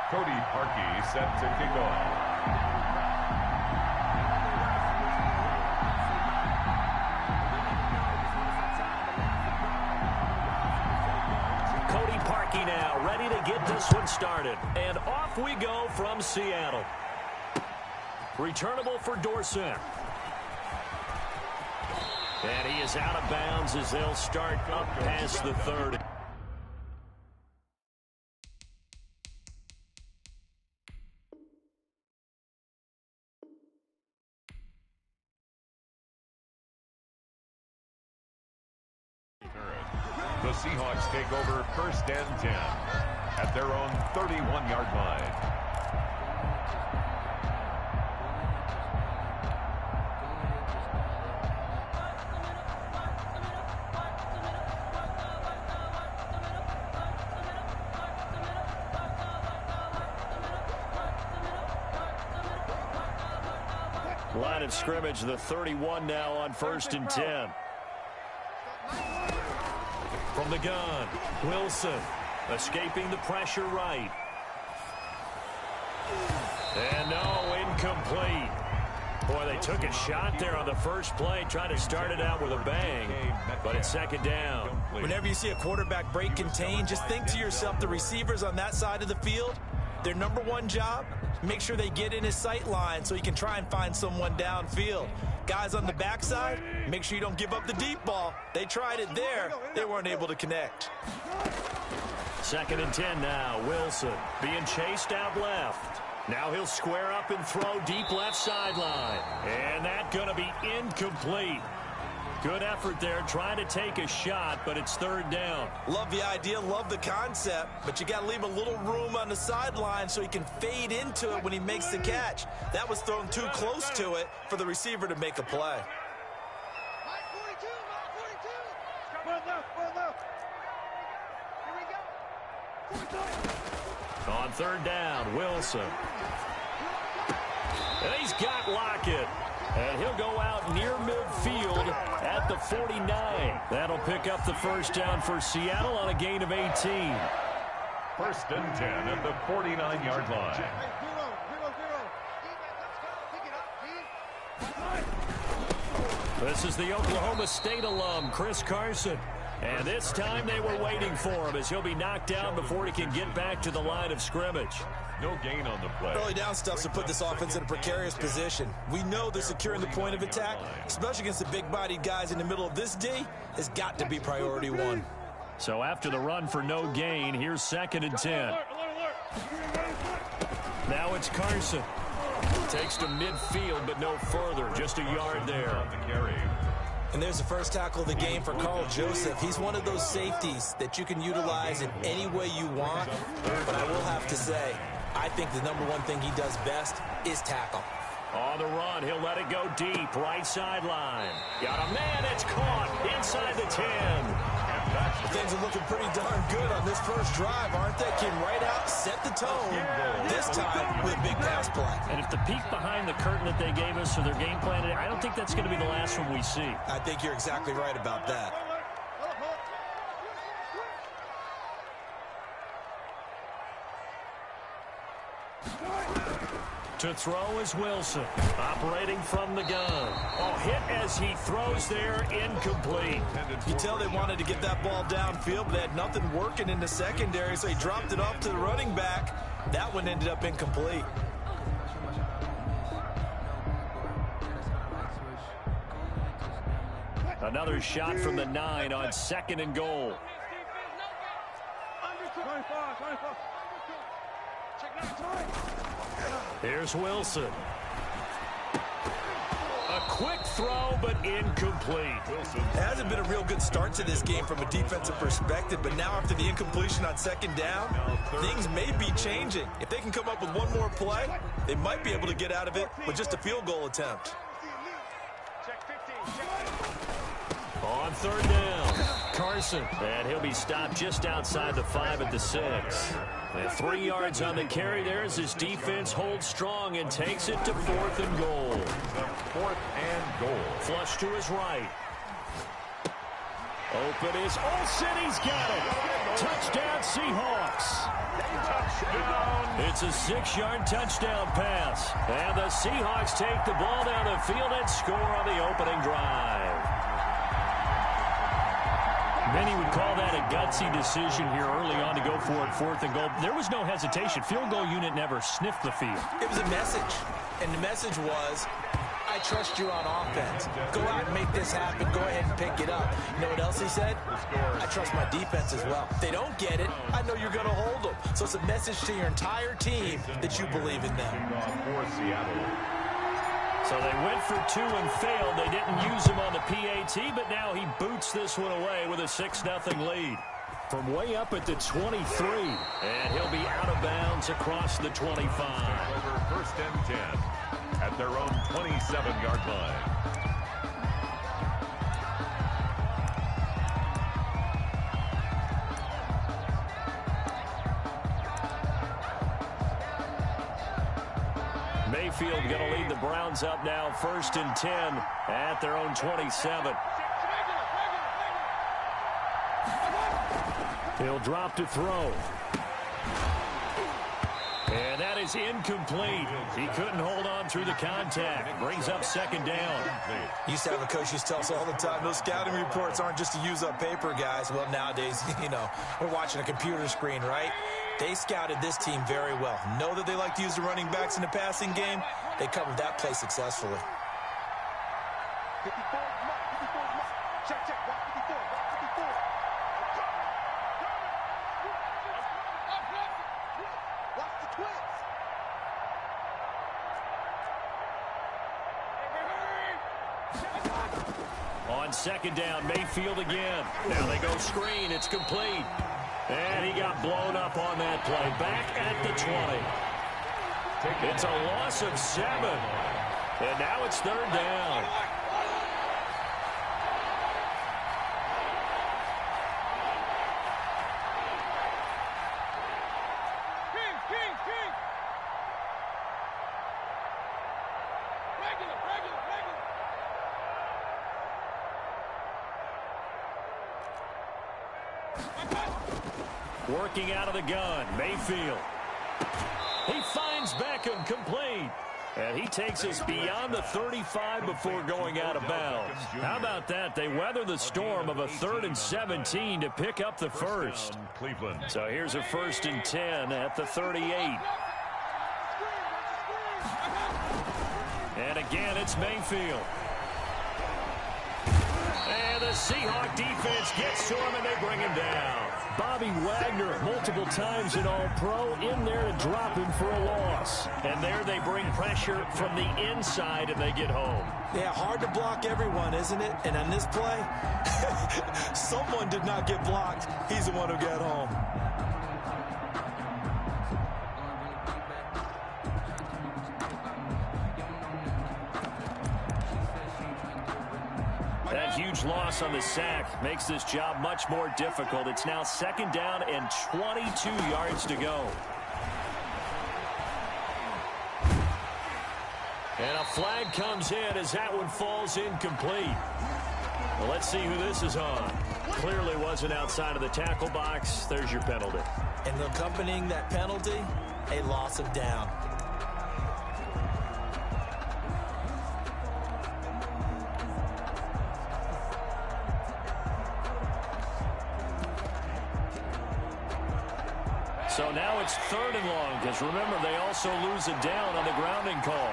Cody Parkey set to kick off. Now ready to get this one started. And off we go from Seattle. Returnable for Dorsett. And he is out of bounds as they'll start up past the 30. The Seahawks take over 1st and 10 at their own 31-yard line. Line of scrimmage, the 31 now on 1st and 10. From the gun, Wilson escaping the pressure right. And no, incomplete. Boy, they took a shot there on the first play, trying to start it out with a bang, but it's 2nd down. Whenever you see a quarterback break contain, just think to yourself, the receivers on that side of the field, their number one job, make sure they get in his sight line so he can try and find someone downfield. Guys on the backside, make sure you don't give up the deep ball. They tried it there. They weren't able to connect. 2nd and 10 now. Wilson being chased out left. Now he'll square up and throw deep left sideline. And that's going to be incomplete. Good effort there, trying to take a shot, but it's 3rd down. Love the idea, love the concept, but you got to leave a little room on the sideline so he can fade into it when he makes the catch. That was thrown too close to it for the receiver to make a play. On 3rd down, Wilson. And he's got Lockett. And he'll go out near midfield at the 49. That'll pick up the 1st down for Seattle on a gain of 18. 1st and 10 at the 49-yard line. This is the Oklahoma State alum, Chris Carson. And this time they were waiting for him as he'll be knocked down before he can get back to the line of scrimmage. No gain on the play. Early down stuffs to put this offense in a precarious position. We know they're securing the point of attack, especially against the big-bodied guys in the middle of this D, has got to be priority one. So after the run for no gain, here's 2nd and 10. Now it's Carson. Takes to midfield, but no further. Just a yard there. And there's the first tackle of the game for Carl Joseph. He's one of those safeties that you can utilize in any way you want. But I will have to say, I think the number one thing he does best is tackle. On the run, he'll let it go deep, right sideline. Got a man, it's caught inside the 10. Things are looking pretty darn good on this first drive, aren't they? Came right out, set the tone, this time with a big pass play. And if the peek behind the curtain that they gave us for their game plan, I don't think that's going to be the last one we see. I think you're exactly right about that. To throw is Wilson, operating from the gun. Oh, hit as he throws there, incomplete. You tell they wanted to get that ball downfield, but they had nothing working in the secondary, so he dropped it off to the running back. That one ended up incomplete. Another shot from the 9 on 2nd and goal. Here's Wilson. A quick throw, but incomplete. It hasn't been a real good start to this game from a defensive perspective, but now after the incompletion on 2nd down, things may be changing. If they can come up with one more play, they might be able to get out of it with just a field goal attempt. On 3rd down, Carson. And he'll be stopped just outside the 5 at the 6. And 3 yards on the carry there as his defense holds strong and takes it to 4th and goal. 4th and goal. Flush to his right. Open is Olsen. He's got it. Touchdown, Seahawks. Touchdown. It's a 6-yard touchdown pass. And the Seahawks take the ball down the field and score on the opening drive. Many would call that a gutsy decision here early on to go for it 4th and goal. There was no hesitation. Field goal unit never sniffed the field. It was a message, and the message was, I trust you on offense. Go out and make this happen. Go ahead and pick it up. You know what else he said? I trust my defense as well. If they don't get it, I know you're going to hold them. So it's a message to your entire team that you believe in them. For Seattle. So they went for 2 and failed. They didn't use him on the PAT, but now he boots this one away with a 6-0 lead. From way up at the 23, and he'll be out of bounds across the 25. Over 1st and 10 at their own 27-yard line. Mayfield going to lead the Browns up now, 1st and 10 at their own 27. He'll drop to throw. And that is incomplete. He couldn't hold on through the contact. Brings up 2nd down. Used to have a coach used to tell us all the time, those scouting reports aren't just to use up paper, guys. Well, nowadays, you know, we're watching a computer screen, right? They scouted this team very well. Know that they like to use the running backs in the passing game. They covered that play successfully. 54, check, watch 54, watch 54. Watch the twins. On 2nd down, Mayfield again. Now they go screen. It's complete. And he got blown up on that play. Back at the 20. It's a loss of 7. And now it's 3rd down. Working out of the gun, Mayfield. He finds Beckham, complete. And he takes us beyond the 35 before going out of bounds. How about that? They weather the storm of a 3rd and 17 to pick up the first. Cleveland. So here's a 1st and 10 at the 38. And again, it's Mayfield. And the Seahawk defense gets to him, and they bring him down. Bobby Wagner, multiple times an All-Pro, in there to drop him for a loss. And there they bring pressure from the inside, and they get home. Yeah, hard to block everyone, isn't it? And on this play, someone did not get blocked. He's the one who got home. That huge loss on the sack makes this job much more difficult. It's now 2nd down and 22 yards to go. And a flag comes in as that one falls incomplete. Well, let's see who this is on. Clearly wasn't outside of the tackle box. There's your penalty. And accompanying that penalty, a loss of down. So now it's 3rd and long, because remember, they also lose a down on the grounding call.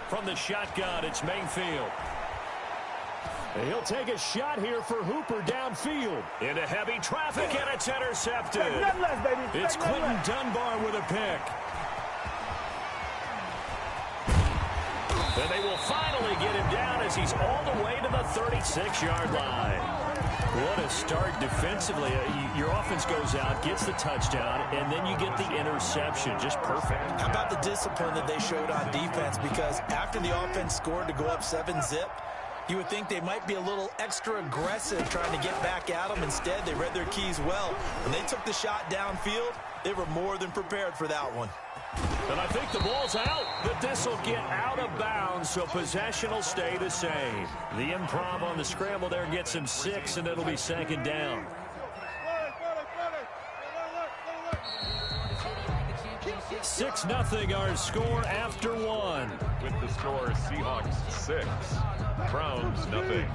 From the shotgun, it's Mayfield. He'll take a shot here for Hooper downfield. Into heavy traffic, and it's intercepted. It's Quentin Dunbar with a pick. And they will finally get him down as he's all the way to the 36-yard line. What a start defensively. Your offense goes out, gets the touchdown, and then you get the interception. Just perfect. How about the discipline that they showed on defense? Because after the offense scored to go up 7-zip, you would think they might be a little extra aggressive trying to get back at them. Instead, they read their keys well. When they took the shot downfield, they were more than prepared for that one. And I think the ball's out, but this will get out of bounds, so possession will stay the same. The improv on the scramble there gets him 6, and it'll be 2nd down. 6-0 our score after 1. With the score, Seahawks 6, Browns nothing.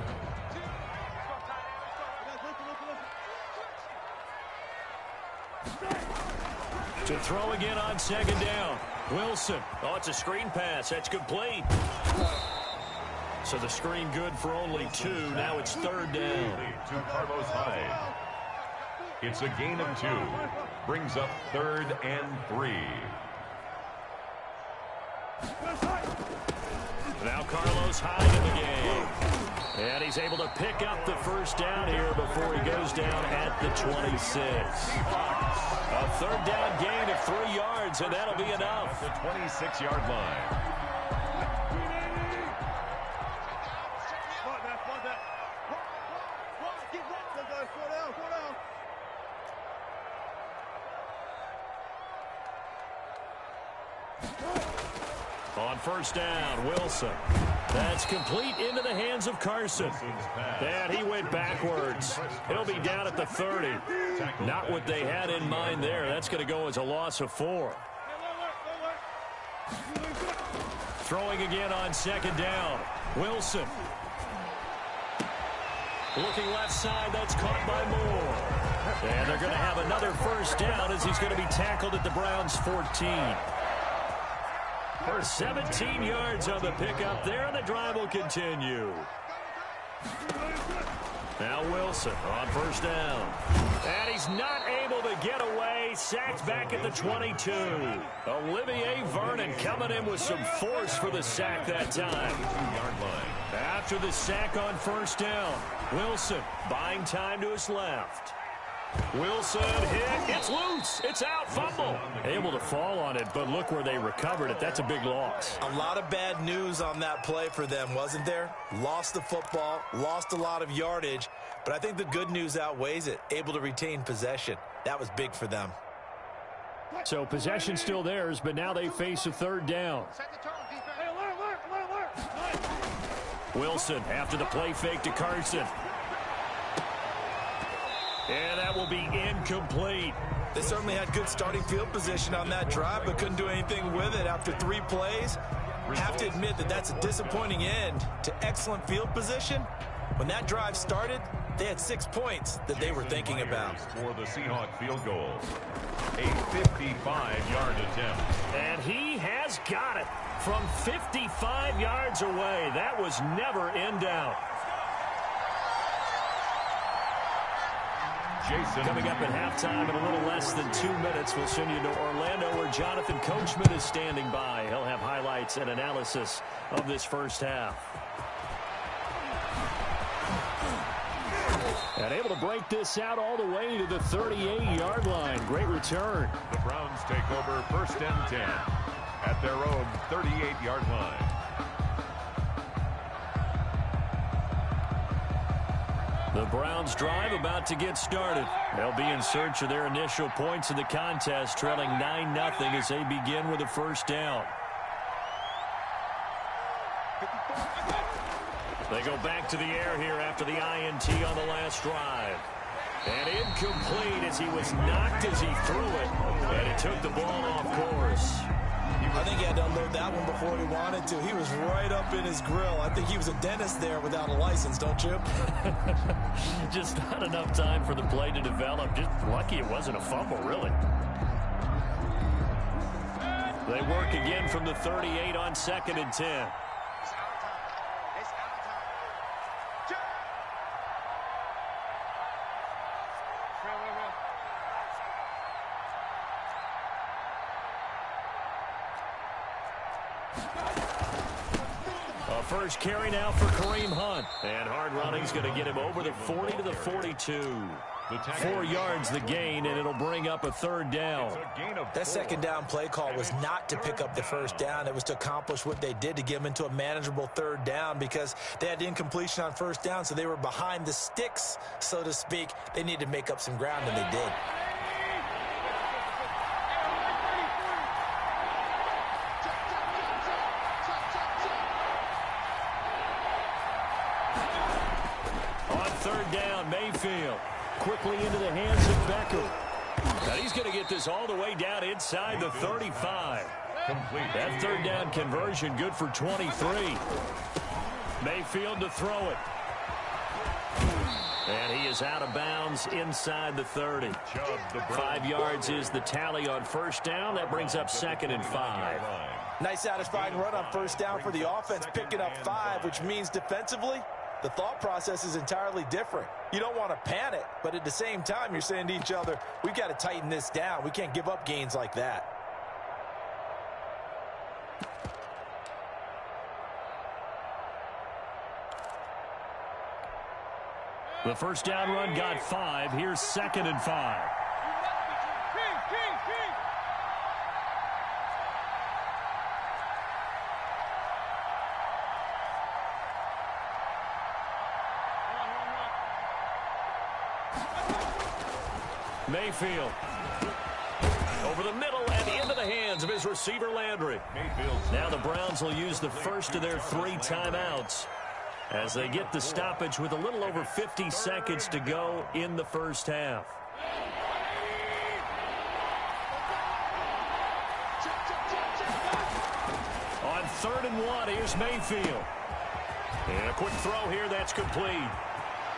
To throw again on 2nd down. Wilson. Oh, it's a screen pass. That's complete. So the screen good for only 2. Now it's 3rd down. To Carlos Hyde. It's a gain of 2. Brings up 3rd and 3. Now Carlos Hyde in the game. And he's able to pick up the 1st down here before he goes down at the 26. A 3rd down gain of 3 yards, and that'll be enough. The 26-yard line. On 1st down, Wilson. That's complete into the hands of Carson. And he went backwards. He'll be down at the 30. Not what they had in mind there. That's going to go as a loss of 4. Throwing again on 2nd down. Wilson. Looking left side. That's caught by Moore. And they're going to have another 1st down as he's going to be tackled at the Browns' 14. For 17 yards on the pickup there, and the drive will continue. Now Wilson on 1st down. And he's not able to get away. Sacked back at the 22. Olivier Vernon coming in with some force for the sack that time. After the sack on 1st down, Wilson buying time to his left. Wilson hit. It's loose. It's out. Fumble. Able to fall on it, but look where they recovered it. That's a big loss. A lot of bad news on that play for them, wasn't there? Lost the football, lost a lot of yardage, but I think the good news outweighs it. Able to retain possession. That was big for them. So possession still theirs, but now they face a 3rd down. Wilson after the play fake to Carson. And that will be incomplete. They certainly had good starting field position on that drive, but couldn't do anything with it after 3 plays. Have to admit that that's a disappointing end to excellent field position. When that drive started, they had 6 points that they were thinking about. For the Seahawks field goal, a 55-yard attempt. And he has got it from 55 yards away. That was never in doubt. Coming up at halftime in a little less than 2 minutes, we'll send you to Orlando where Jonathan Coachman is standing by. He'll have highlights and analysis of this 1st half. And able to break this out all the way to the 38-yard line. Great return. The Browns take over 1st and 10 at their own 38-yard line. The Browns drive about to get started. They'll be in search of their initial points in the contest, trailing 9-0 as they begin with a 1st down. They go back to the air here after the INT on the last drive. And incomplete as he was knocked as he threw it. And it took the ball off course. I think he had to unload that one before he wanted to. He was right up in his grill. I think he was a dentist there without a license, don't you? Just not enough time for the play to develop. Just lucky it wasn't a fumble, really. They work again from the 38 on 2nd and 10. First carry now for Kareem Hunt. And hard running's going to get him over the 40 to the 42. 4 yards the gain, and it'll bring up a 3rd down. That 2nd down play call was not to pick up the 1st down. It was to accomplish what they did to get them into a manageable 3rd down because they had incompletion on 1st down, so they were behind the sticks, so to speak. They needed to make up some ground, and they did. Mayfield quickly into the hands of Beckham. Now he's going to get this all the way down inside the 35. That 3rd down conversion good for 23. Mayfield to throw it. And he is out of bounds inside the 30. 5 yards is the tally on 1st down. That brings up 2nd and 5. Nice satisfying run on 1st down for the offense, picking up 5, which means defensively, the thought process is entirely different. You don't want to panic, but at the same time, you're saying to each other, we've got to tighten this down. We can't give up gains like that. The 1st down run got 5. Here's 2nd and 5. Mayfield over the middle and into the hands of his receiver Landry. Now the Browns will use the 1st of their 3 timeouts as they get the stoppage with a little over 50 seconds to go in the 1st half. On 3rd and 1, here's Mayfield. And a quick throw here that's complete.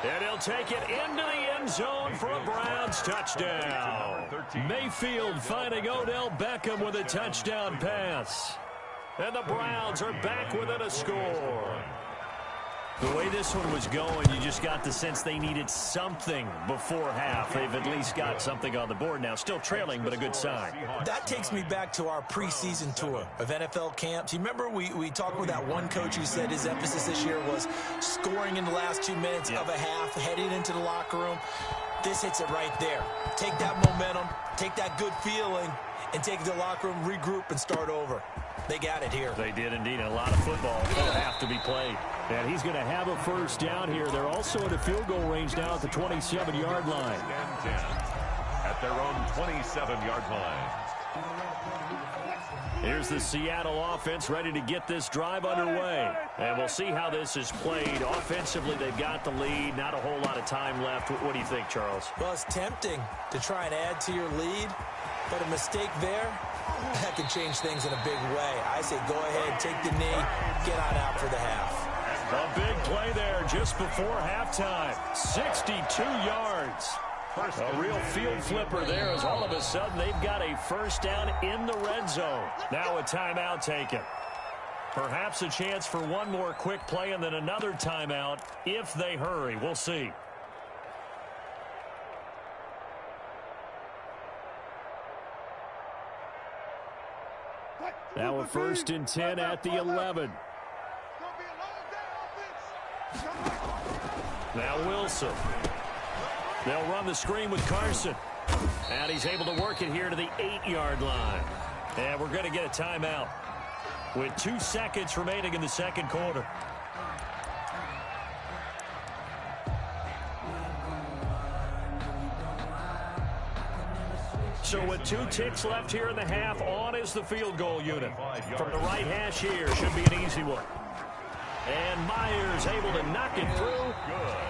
And he'll take it into the end zone for a Browns touchdown. Mayfield finding Odell Beckham with a touchdown pass. And the Browns are back within a score. The way this one was going, you just got the sense they needed something before half. They've at least got something on the board now. Still trailing, but a good sign. That takes me back to our preseason tour of NFL camps. You remember we talked with that one coach who said his emphasis this year was scoring in the last 2 minutes of a half, heading into the locker room. This hits it right there. Take that momentum, take that good feeling, and take it to the locker room, regroup, and start over. They got it here. They did indeed. A lot of football will have to be played. And he's going to have a 1st down here. They're also in a field goal range now at the 27-yard line. At their own 27-yard line. Here's the Seattle offense ready to get this drive underway. And we'll see how this is played. Offensively, they've got the lead. Not a whole lot of time left. What do you think, Charles? Well, it's tempting to try and add to your lead, but a mistake there, that can change things in a big way. I say go ahead, take the knee, get on out for the half. A big play there just before halftime. 62 yards. A real field flipper there as all of a sudden they've got a 1st down in the red zone. Now a timeout taken. Perhaps a chance for one more quick play and then another timeout if they hurry. We'll see. Now a 1st and 10 at the 11. Now Wilson. They'll run the screen with Carson. And he's able to work it here to the 8-yard line. And we're going to get a timeout with 2 seconds remaining in the 2nd quarter. So with 2 ticks left here in the half, on is the field goal unit. From the right hash here, should be an easy one. And Myers able to knock it through.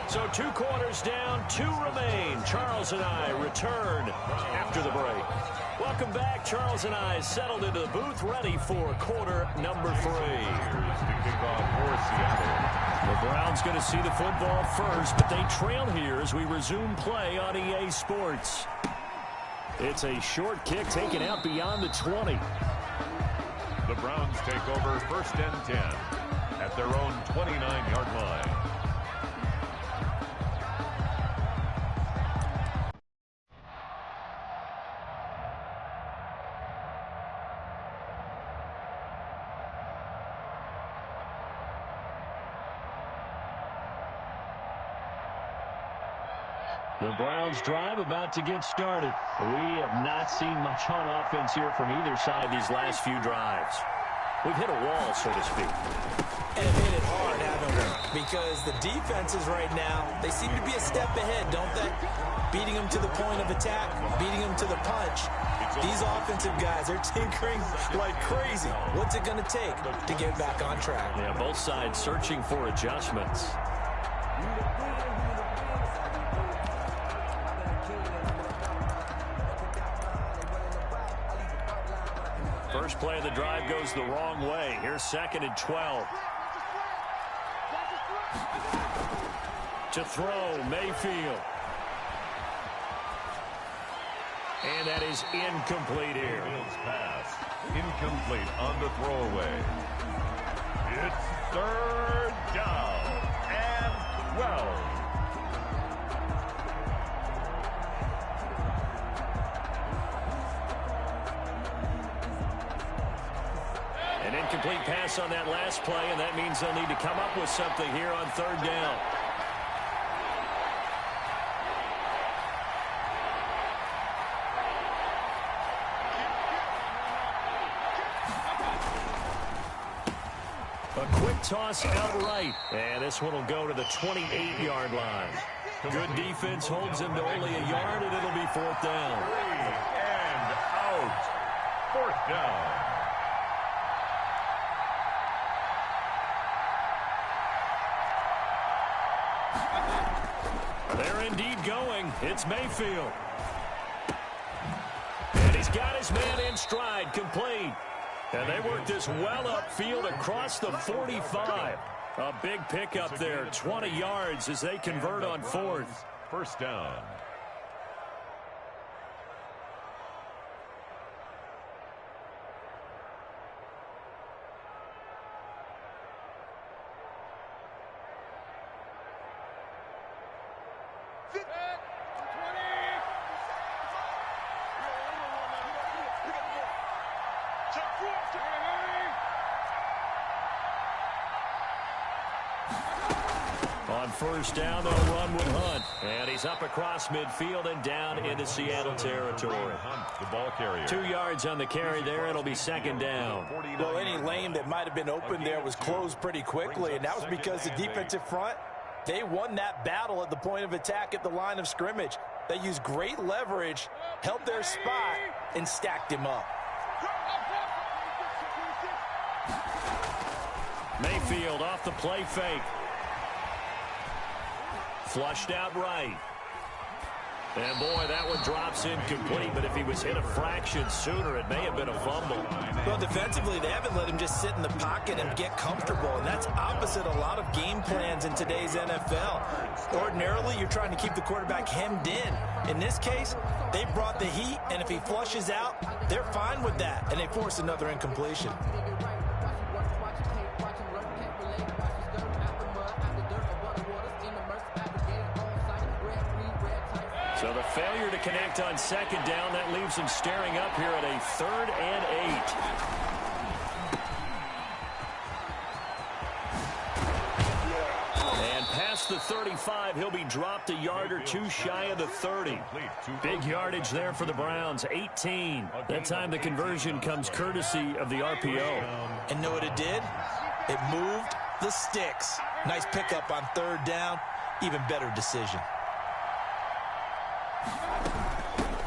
So 2 quarters down, 2 remain. Charles and I return after the break. Welcome back. Charles and I settled into the booth, ready for quarter number 3. The Browns going to see the football first, but they trail here as we resume play on EA Sports. It's a short kick taken out beyond the 20. The Browns take over 1st and 10 at their own 29-yard line. The Browns drive about to get started. We have not seen much on offense here from either side these last few drives. We've hit a wall, so to speak. And hit it hard, haven't we? Because the defenses right now, they seem to be a step ahead, don't they? Beating them to the point of attack, beating them to the punch. These offensive guys are tinkering like crazy. What's it going to take to get back on track? Yeah, both sides searching for adjustments. First play of the drive goes the wrong way. Here's 2nd and 12. To throw, Mayfield. And that is incomplete here. Pass. Incomplete on the throwaway. It's 3rd down and 12. An incomplete pass on that last play, and that means they'll need to come up with something here on 3rd down. A quick toss outright, and this one will go to the 28-yard line. Good defense holds him to only a yard, and it'll be 4th down. 3 and out. 4th down. They're indeed going. It's Mayfield. And he's got his man in stride, complete. And they work this well upfield across the 45. A big pickup there, 20 yards as they convert on 4th. 1st down. On 1st down, they'll run with Hunt. And he's up across midfield and down into Seattle territory. Hunt, the ball carrier. 2 yards on the carry there. It'll be 2nd down. Well, any lane that might have been open there was closed pretty quickly, and that was because the defensive front, they won that battle at the point of attack at the line of scrimmage. They used great leverage, held their spot, and stacked him up. Mayfield off the play fake. Flushed out right. And, boy, that one drops incomplete, but if he was hit a fraction sooner, it may have been a fumble. Well, defensively, they haven't let him just sit in the pocket and get comfortable, and that's opposite a lot of game plans in today's NFL. Ordinarily, you're trying to keep the quarterback hemmed in. In this case, they brought the heat, and if he flushes out, they're fine with that, and they force another incompletion. So the failure to connect on 2nd down, that leaves them staring up here at a 3rd and 8. And past the 35, he'll be dropped a yard or 2 shy of the 30. Big yardage there for the Browns, 18. That time the conversion comes courtesy of the RPO. And know what it did? It moved the sticks. Nice pickup on 3rd down. Even better decision.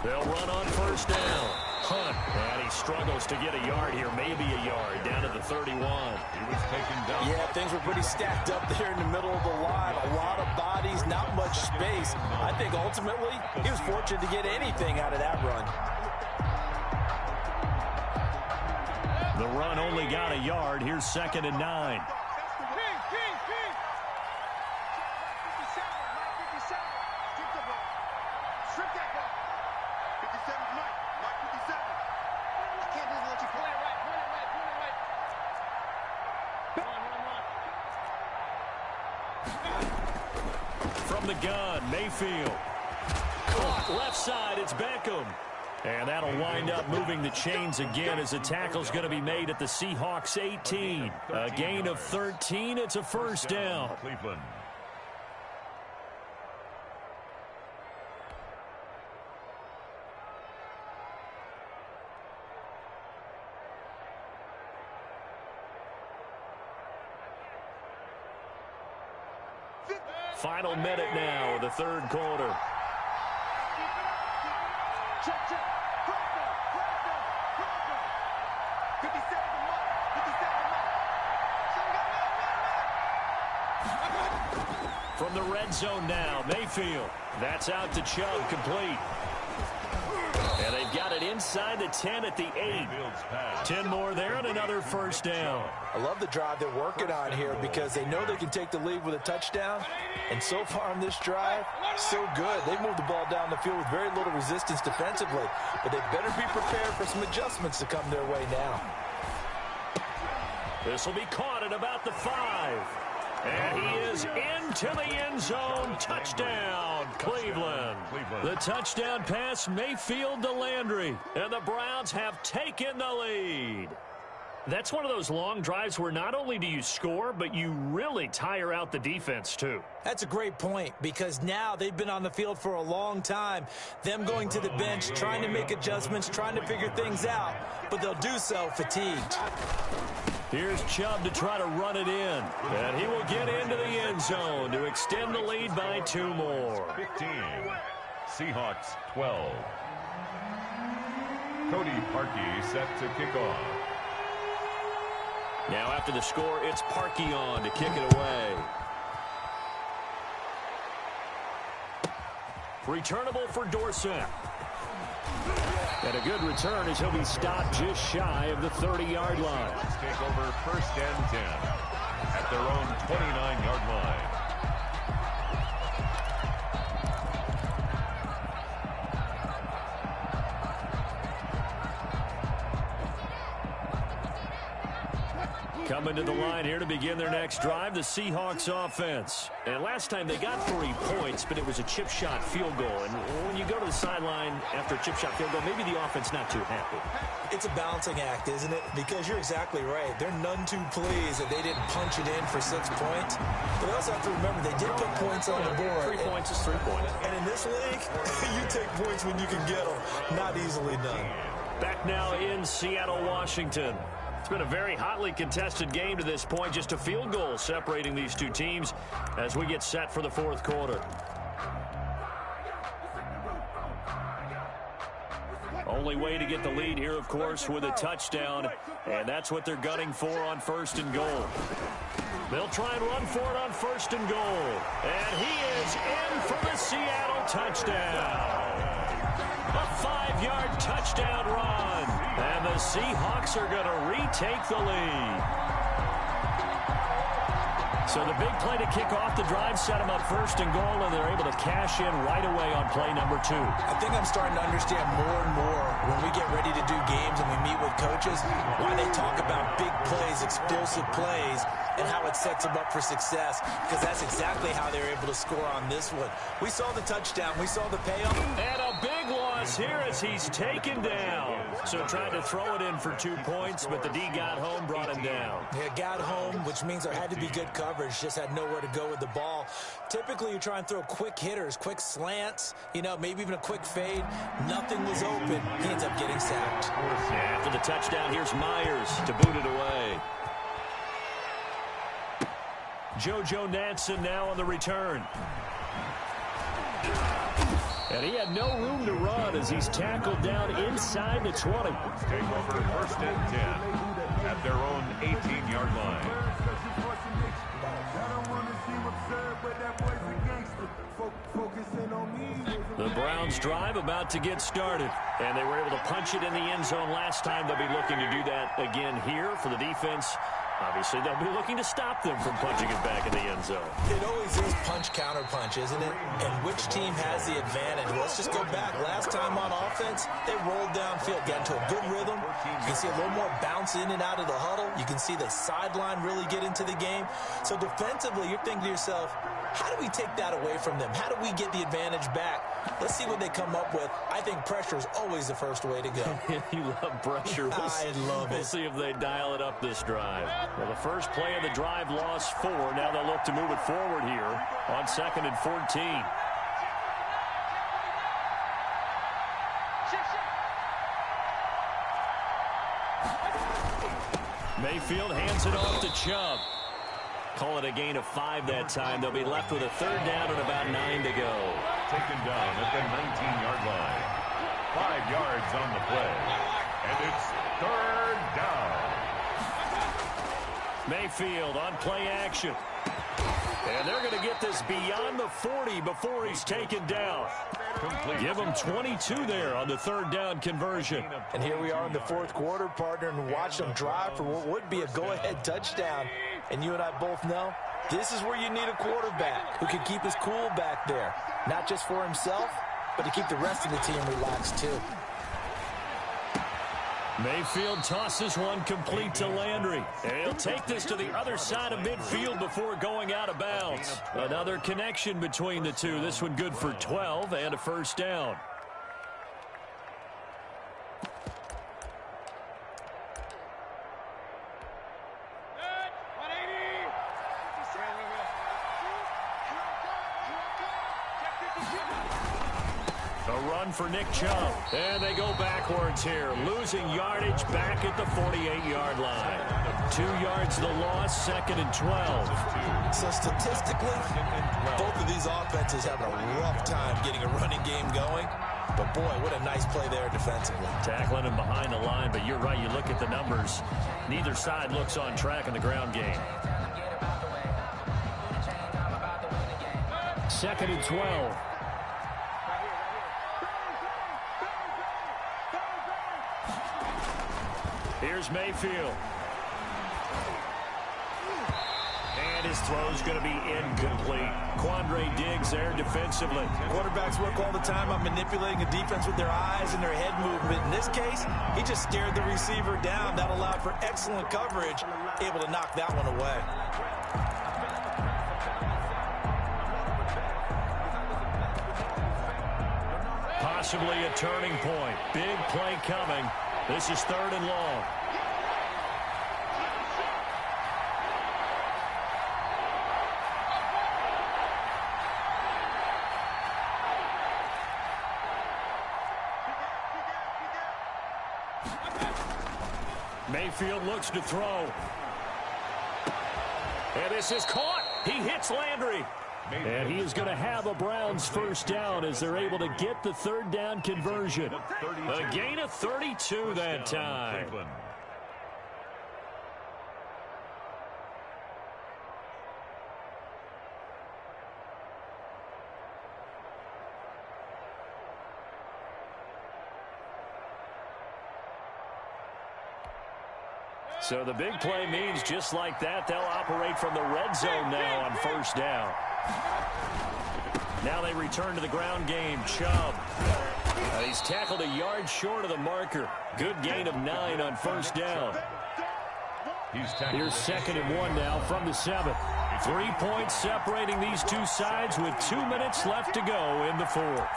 They'll run on 1st down. punt. And he struggles to get a yard here, maybe a yard, down to the 31. He was taken down. Yeah, things were pretty stacked up there in the middle of the line. A lot of bodies, not much space. I think ultimately he was fortunate to get anything out of that run. The run only got a yard. Here's 2nd and 9. From the gun, Mayfield. Caught left side, it's Beckham. And that'll wind up moving the chains again as the tackle's going to be made at the Seahawks 18. A gain of 13, it's a first down. Cleveland. Final minute now of the third quarter. From the red zone now, Mayfield. That's out to Chubb, complete. And they've got it inside the 10 at the 8. 10 more there and another first down. I love the drive they're working on here because they know they can take the lead with a touchdown. And so far on this drive, so good. They moved the ball down the field with very little resistance defensively. But they better be prepared for some adjustments to come their way now. This will be caught at about the 5. And he is into the end zone. Touchdown, Cleveland. The touchdown pass, Mayfield to Landry. And the Browns have taken the lead. That's one of those long drives where not only do you score, but you really tire out the defense, too. That's a great point because now they've been on the field for a long time. Them going to the bench, trying to make adjustments, trying to figure things out, but they'll do so fatigued. Here's Chubb to try to run it in. And he will get into the end zone to extend the lead by 2 more. 15. Seahawks 12. Cody Parkey set to kick off. Now after the score, it's Parkey on to kick it away. Returnable for Dorsett. And a good return as he'll be stopped just shy of the 30-yard line. Let's take over 1st and 10 at their own 29-yard line. Coming to the line here to begin their next drive, the Seahawks offense. And last time they got 3 points, but it was a chip shot field goal. And when you go to the sideline after a chip shot field goal, maybe the offense not too happy. It's a balancing act, isn't it? Because you're exactly right. They're none too pleased that they didn't punch it in for 6 points. But they also have to remember they did put points on the board. 3 points is 3 points. And in this league, you take points when you can get them. Not easily done. Back now in Seattle, Washington. It's been a very hotly contested game to this point. Just a field goal separating these two teams as we get set for the 4th quarter. Only way to get the lead here, of course, with a touchdown. And that's what they're gunning for on 1st and goal. They'll try and run for it on 1st and goal. And he is in for the Seattle touchdown. A 5-yard touchdown run. And the Seahawks are going to retake the lead. So the big play to kick off the drive set them up 1st and goal, and they're able to cash in right away on play number 2. I think I'm starting to understand more and more when we get ready to do games and we meet with coaches why they talk about big plays, explosive plays, and how it sets them up for success, because that's exactly how they're able to score on this one. We saw the touchdown. We saw the payoff. And a big loss here as he's taken down. So tried to throw it in for 2 points, but the D got home, brought him down. Yeah, got home, which means there had to be good coverage. Just had nowhere to go with the ball. Typically, you try and throw quick hitters, quick slants, maybe even a quick fade. Nothing was open. He ends up getting sacked. After the touchdown, here's Myers to boot it away. JoJo Natson now on the return. And he had no room to run as he's tackled down inside the 20. Take over 1st and 10 at their own 18-yard line. The Browns drive about to get started, and they were able to punch it in the end zone last time. They'll be looking to do that again here for the defense. Obviously, they'll be looking to stop them from punching it back in the end zone. It always is punch-counter-punch, isn't it? And which team has the advantage? Well, let's just go back. Last time on offense, they rolled downfield, got into a good rhythm. You can see a little more bounce in and out of the huddle. You can see the sideline really get into the game. So defensively, you're thinking to yourself, how do we take that away from them? How do we get the advantage back? Let's see what they come up with. I think pressure is always the first way to go. You love pressure. I love it. We'll see if they dial it up this drive. Well, the first play of the drive lost 4. Now they'll look to move it forward here on 2nd and 14. Mayfield hands it off to Chubb. Call it a gain of 5 that time. They'll be left with a 3rd down and about 9 to go. Taken down at the 19-yard line. 5 yards on the play. And it's 3rd down. Mayfield on play action. And they're going to get this beyond the 40 before he's taken down. Complete. Give him 22 there on the 3rd down conversion. And here we are in the 4th quarter, partner, and watch them drive for what would be a go-ahead touchdown. And you and I both know this is where you need a quarterback who can keep his cool back there. Not just for himself, but to keep the rest of the team relaxed too. Mayfield tosses one complete to Landry. And he'll take this to the other side of midfield before going out of bounds. Another connection between the two. This one good for 12 and a 1st down. For Nick Chubb. And they go backwards here. Losing yardage back at the 48-yard line. 2 yards the loss, 2nd and 12. So statistically, both of these offenses have a rough time getting a running game going. But boy, what a nice play there defensively. Tackling him behind the line, but you're right, you look at the numbers. Neither side looks on track in the ground game. 2nd and 12. Here's Mayfield. And his throw's going to be incomplete. Quandre Diggs there defensively. Quarterbacks work all the time on manipulating the defense with their eyes and their head movement. In this case, he just stared the receiver down. That allowed for excellent coverage, able to knock that one away. Possibly a turning point. Big play coming. This is 3rd and long. Mayfield looks to throw. And this is caught. He hits Landry. And he is going to have a Browns 1st down as they're able to get the 3rd down conversion. A gain of 32 that time. So the big play means just like that, they'll operate from the red zone now on 1st down. Now they return to the ground game. Chubb. He's tackled a yard short of the marker. Good gain of 9 on 1st down. Here's 2nd and 1 now from the 7. 3 points separating these two sides with 2 minutes left to go in the 4th.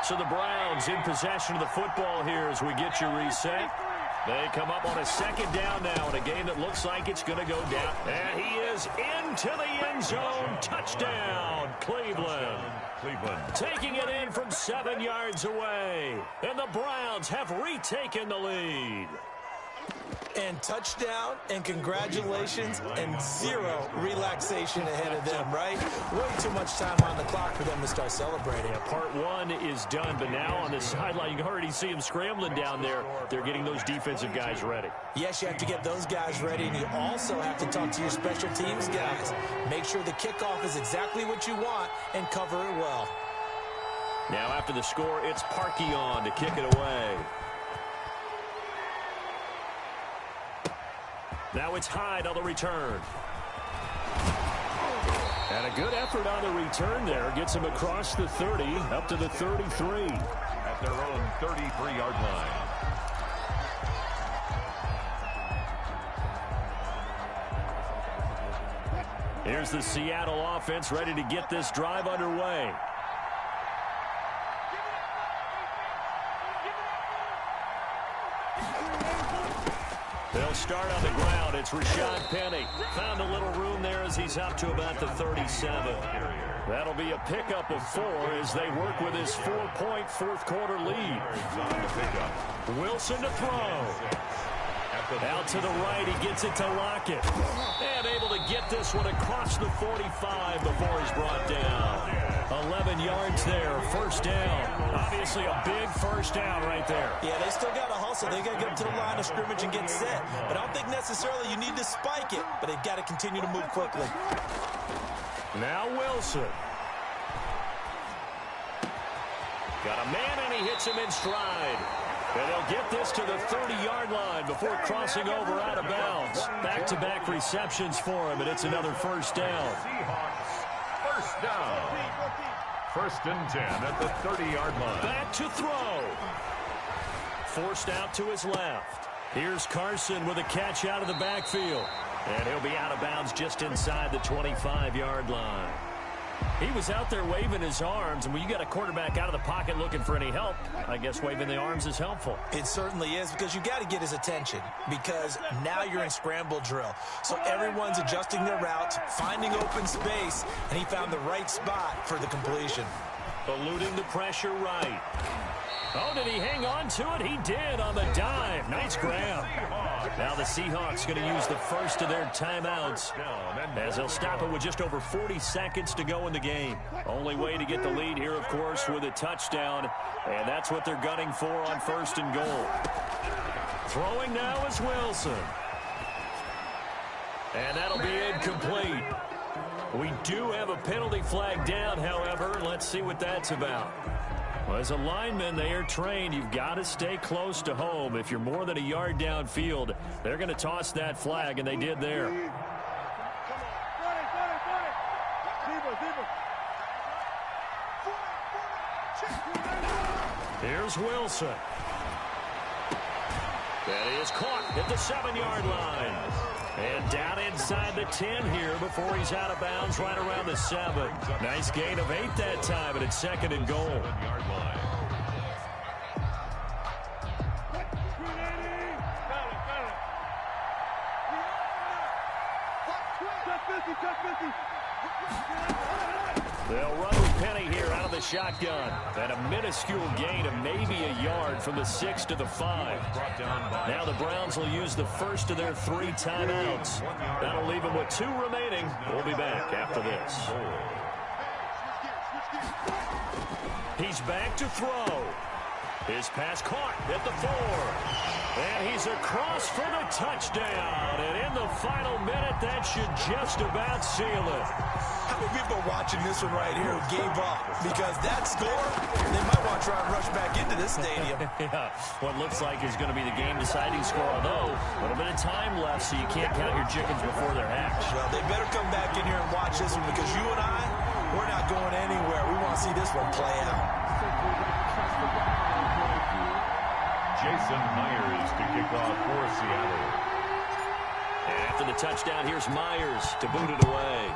So the Browns in possession of the football here as we get you reset. They come up on a 2nd down now in a game that looks like it's going to go down. And he is into the end zone. Touchdown, Cleveland. Taking it in from 7 yards away. And the Browns have retaken the lead. And touchdown, and congratulations, and zero relaxation ahead of them, right? Way too much time on the clock for them to start celebrating. Yeah, part one is done, but now on the sideline, you can already see them scrambling down there. They're getting those defensive guys ready. Yes, you have to get those guys ready, and you also have to talk to your special teams guys. Make sure the kickoff is exactly what you want and cover it well. Now after the score, it's Parkey on to kick it away. Now it's Hyde on the return. And a good effort on the return there. Gets him across the 30, up to the 33. At their own 33-yard line. Here's the Seattle offense ready to get this drive underway. They'll start on the ground. It's Rashad Penny. Found a little room there as he's up to about the 37. That'll be a pickup of 4 as they work with his 4-point fourth-quarter lead. Wilson to throw. Out to the right, he gets it to Lockett. And able to get this one across the 45 before he's brought down. 11 yards there, first down. Obviously a big first down right there. Yeah, they still got to hustle. They got to get to the line of scrimmage and get set. But I don't think necessarily you need to spike it, but they've got to continue to move quickly. Now Wilson. Got a man, and he hits him in stride. And they'll get this to the 30-yard line before crossing over out of bounds. Back-to-back receptions for him, and it's another first down. Seahawks, first down. First and 10 at the 30-yard line. Back to throw. Forced out to his left. Here's Carson with a catch out of the backfield. And he'll be out of bounds just inside the 25-yard line. He was out there waving his arms, and when you got a quarterback out of the pocket looking for any help, I guess waving the arms is helpful. It certainly is, because you got to get his attention, because now you're in scramble drill. So everyone's adjusting their routes, finding open space, and he found the right spot for the completion. Eluding the pressure right. Oh, did he hang on to it? He did on the dive. Nice grab. Now the Seahawks going to use the first of their timeouts as they'll stop it with just over 40 seconds to go in the game. Only way to get the lead here, of course, with a touchdown, and that's what they're gunning for on first and goal. Throwing now is Wilson. And that'll be incomplete. We do have a penalty flag down, however. Let's see what that's about. Well, as a lineman, they are trained. You've got to stay close to home. If you're more than a yard downfield, they're going to toss that flag, and they did there. Here's Wilson. That is caught at the 7-yard line. And down inside the 10 here before he's out of bounds right around the 7. Nice gain of 8 that time, and it's second and goal. They'll run with Penny here out of the shotgun. And a minuscule gain of maybe a yard from the 6 to the 5. Now the Browns will use the first of their 3 timeouts. That'll leave them with 2 remaining. We'll be back after this. He's back to throw. His pass caught at the 4. And he's across for the touchdown. And in the final minute, that should just about seal it. How many people are watching this one right here who gave up? Because that score, they might want to try and rush back into this stadium. Yeah, what looks like is going to be the game-deciding score, although a little bit of time left, so you can't count your chickens before they're hatched. Well, they better come back in here and watch this one, because you and I, we're not going anywhere. We want to see this one play out. Jason Myers to kick off for Seattle. And after the touchdown, here's Myers to boot it away.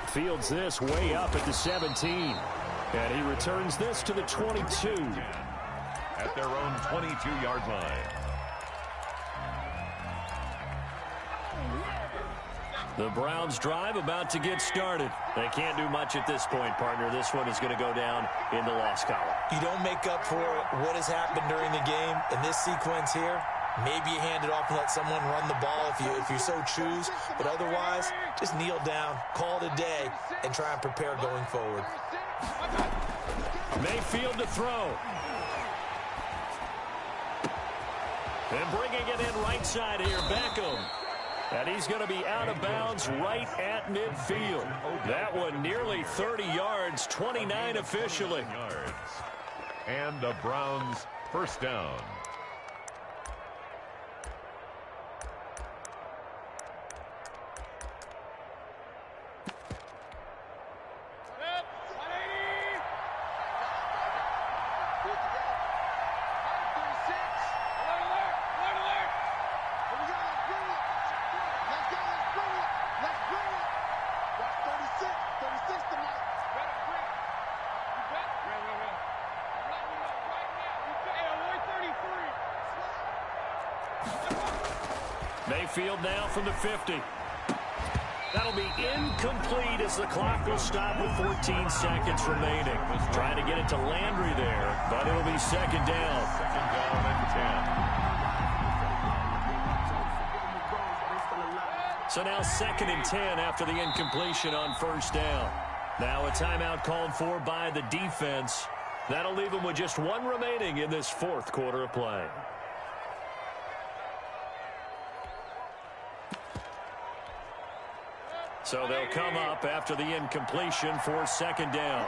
Fields this way up at the 17. And he returns this to the 22. At their own 22-yard line. The Browns drive about to get started. They can't do much at this point, partner. This one is going to go down in the loss column. You don't make up for what has happened during the game in this sequence here. Maybe you hand it off and let someone run the ball if you so choose. But otherwise, just kneel down, call it a day, and try and prepare going forward. Mayfield to throw. And bringing it in right side here, Beckham. And he's going to be out of bounds right at midfield. That one nearly 30 yards, 29 officially. And the Browns first down. Mayfield now from the 50. That'll be incomplete as the clock will stop with 14 seconds remaining. Trying to get it to Landry there, but it'll be second down. Second down and 10. So now 2nd and 10 after the incompletion on first down. Now a timeout called for by the defense. That'll leave them with just one remaining in this fourth quarter of play. So they'll come up after the incompletion for second down.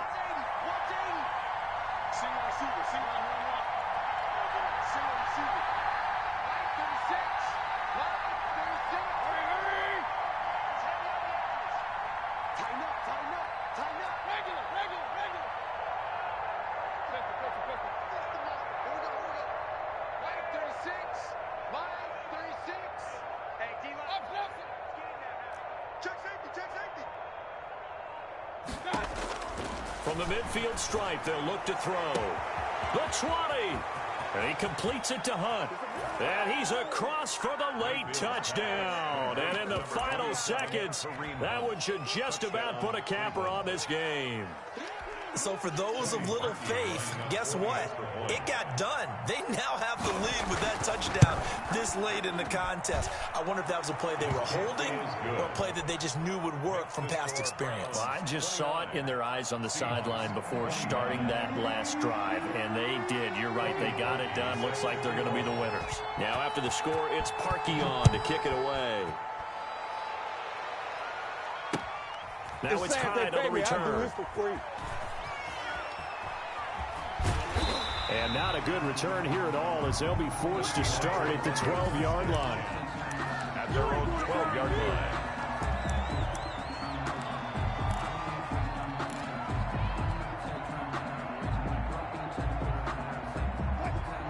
From the midfield stripe, they'll look to throw. The 20. And he completes it to Hunt. And he's across for the late touchdown. And in the final seconds, that one should just about put a capper on this game. So for those of little faith, guess what? It got done. They now have the lead with that touchdown this late in the contest. I wonder if that was a play they were holding or a play that they just knew would work from past experience. Well, I just saw it in their eyes on the sideline before starting that last drive, and they did. You're right. They got it done. Looks like they're going to be the winners. Now after the score, it's Parkey on to kick it away. Now it's Hyde on the return. And not a good return here at all as they'll be forced to start at the 12-yard line. At their own 12-yard line.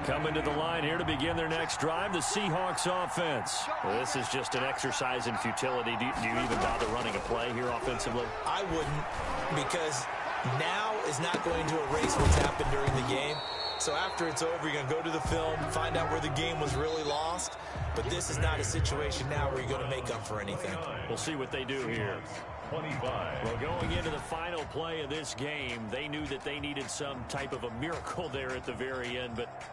Coming to the line here to begin their next drive, the Seahawks offense. Well, this is just an exercise in futility. Do you even bother running a play here offensively? I wouldn't, because now is not going to erase what's happened during the game. So after it's over, you're going to go to the film, find out where the game was really lost. But this is not a situation now where you're going to make up for anything. We'll see what they do here. 25. Well, going into the final play of this game, they knew that they needed some type of a miracle there at the very end, but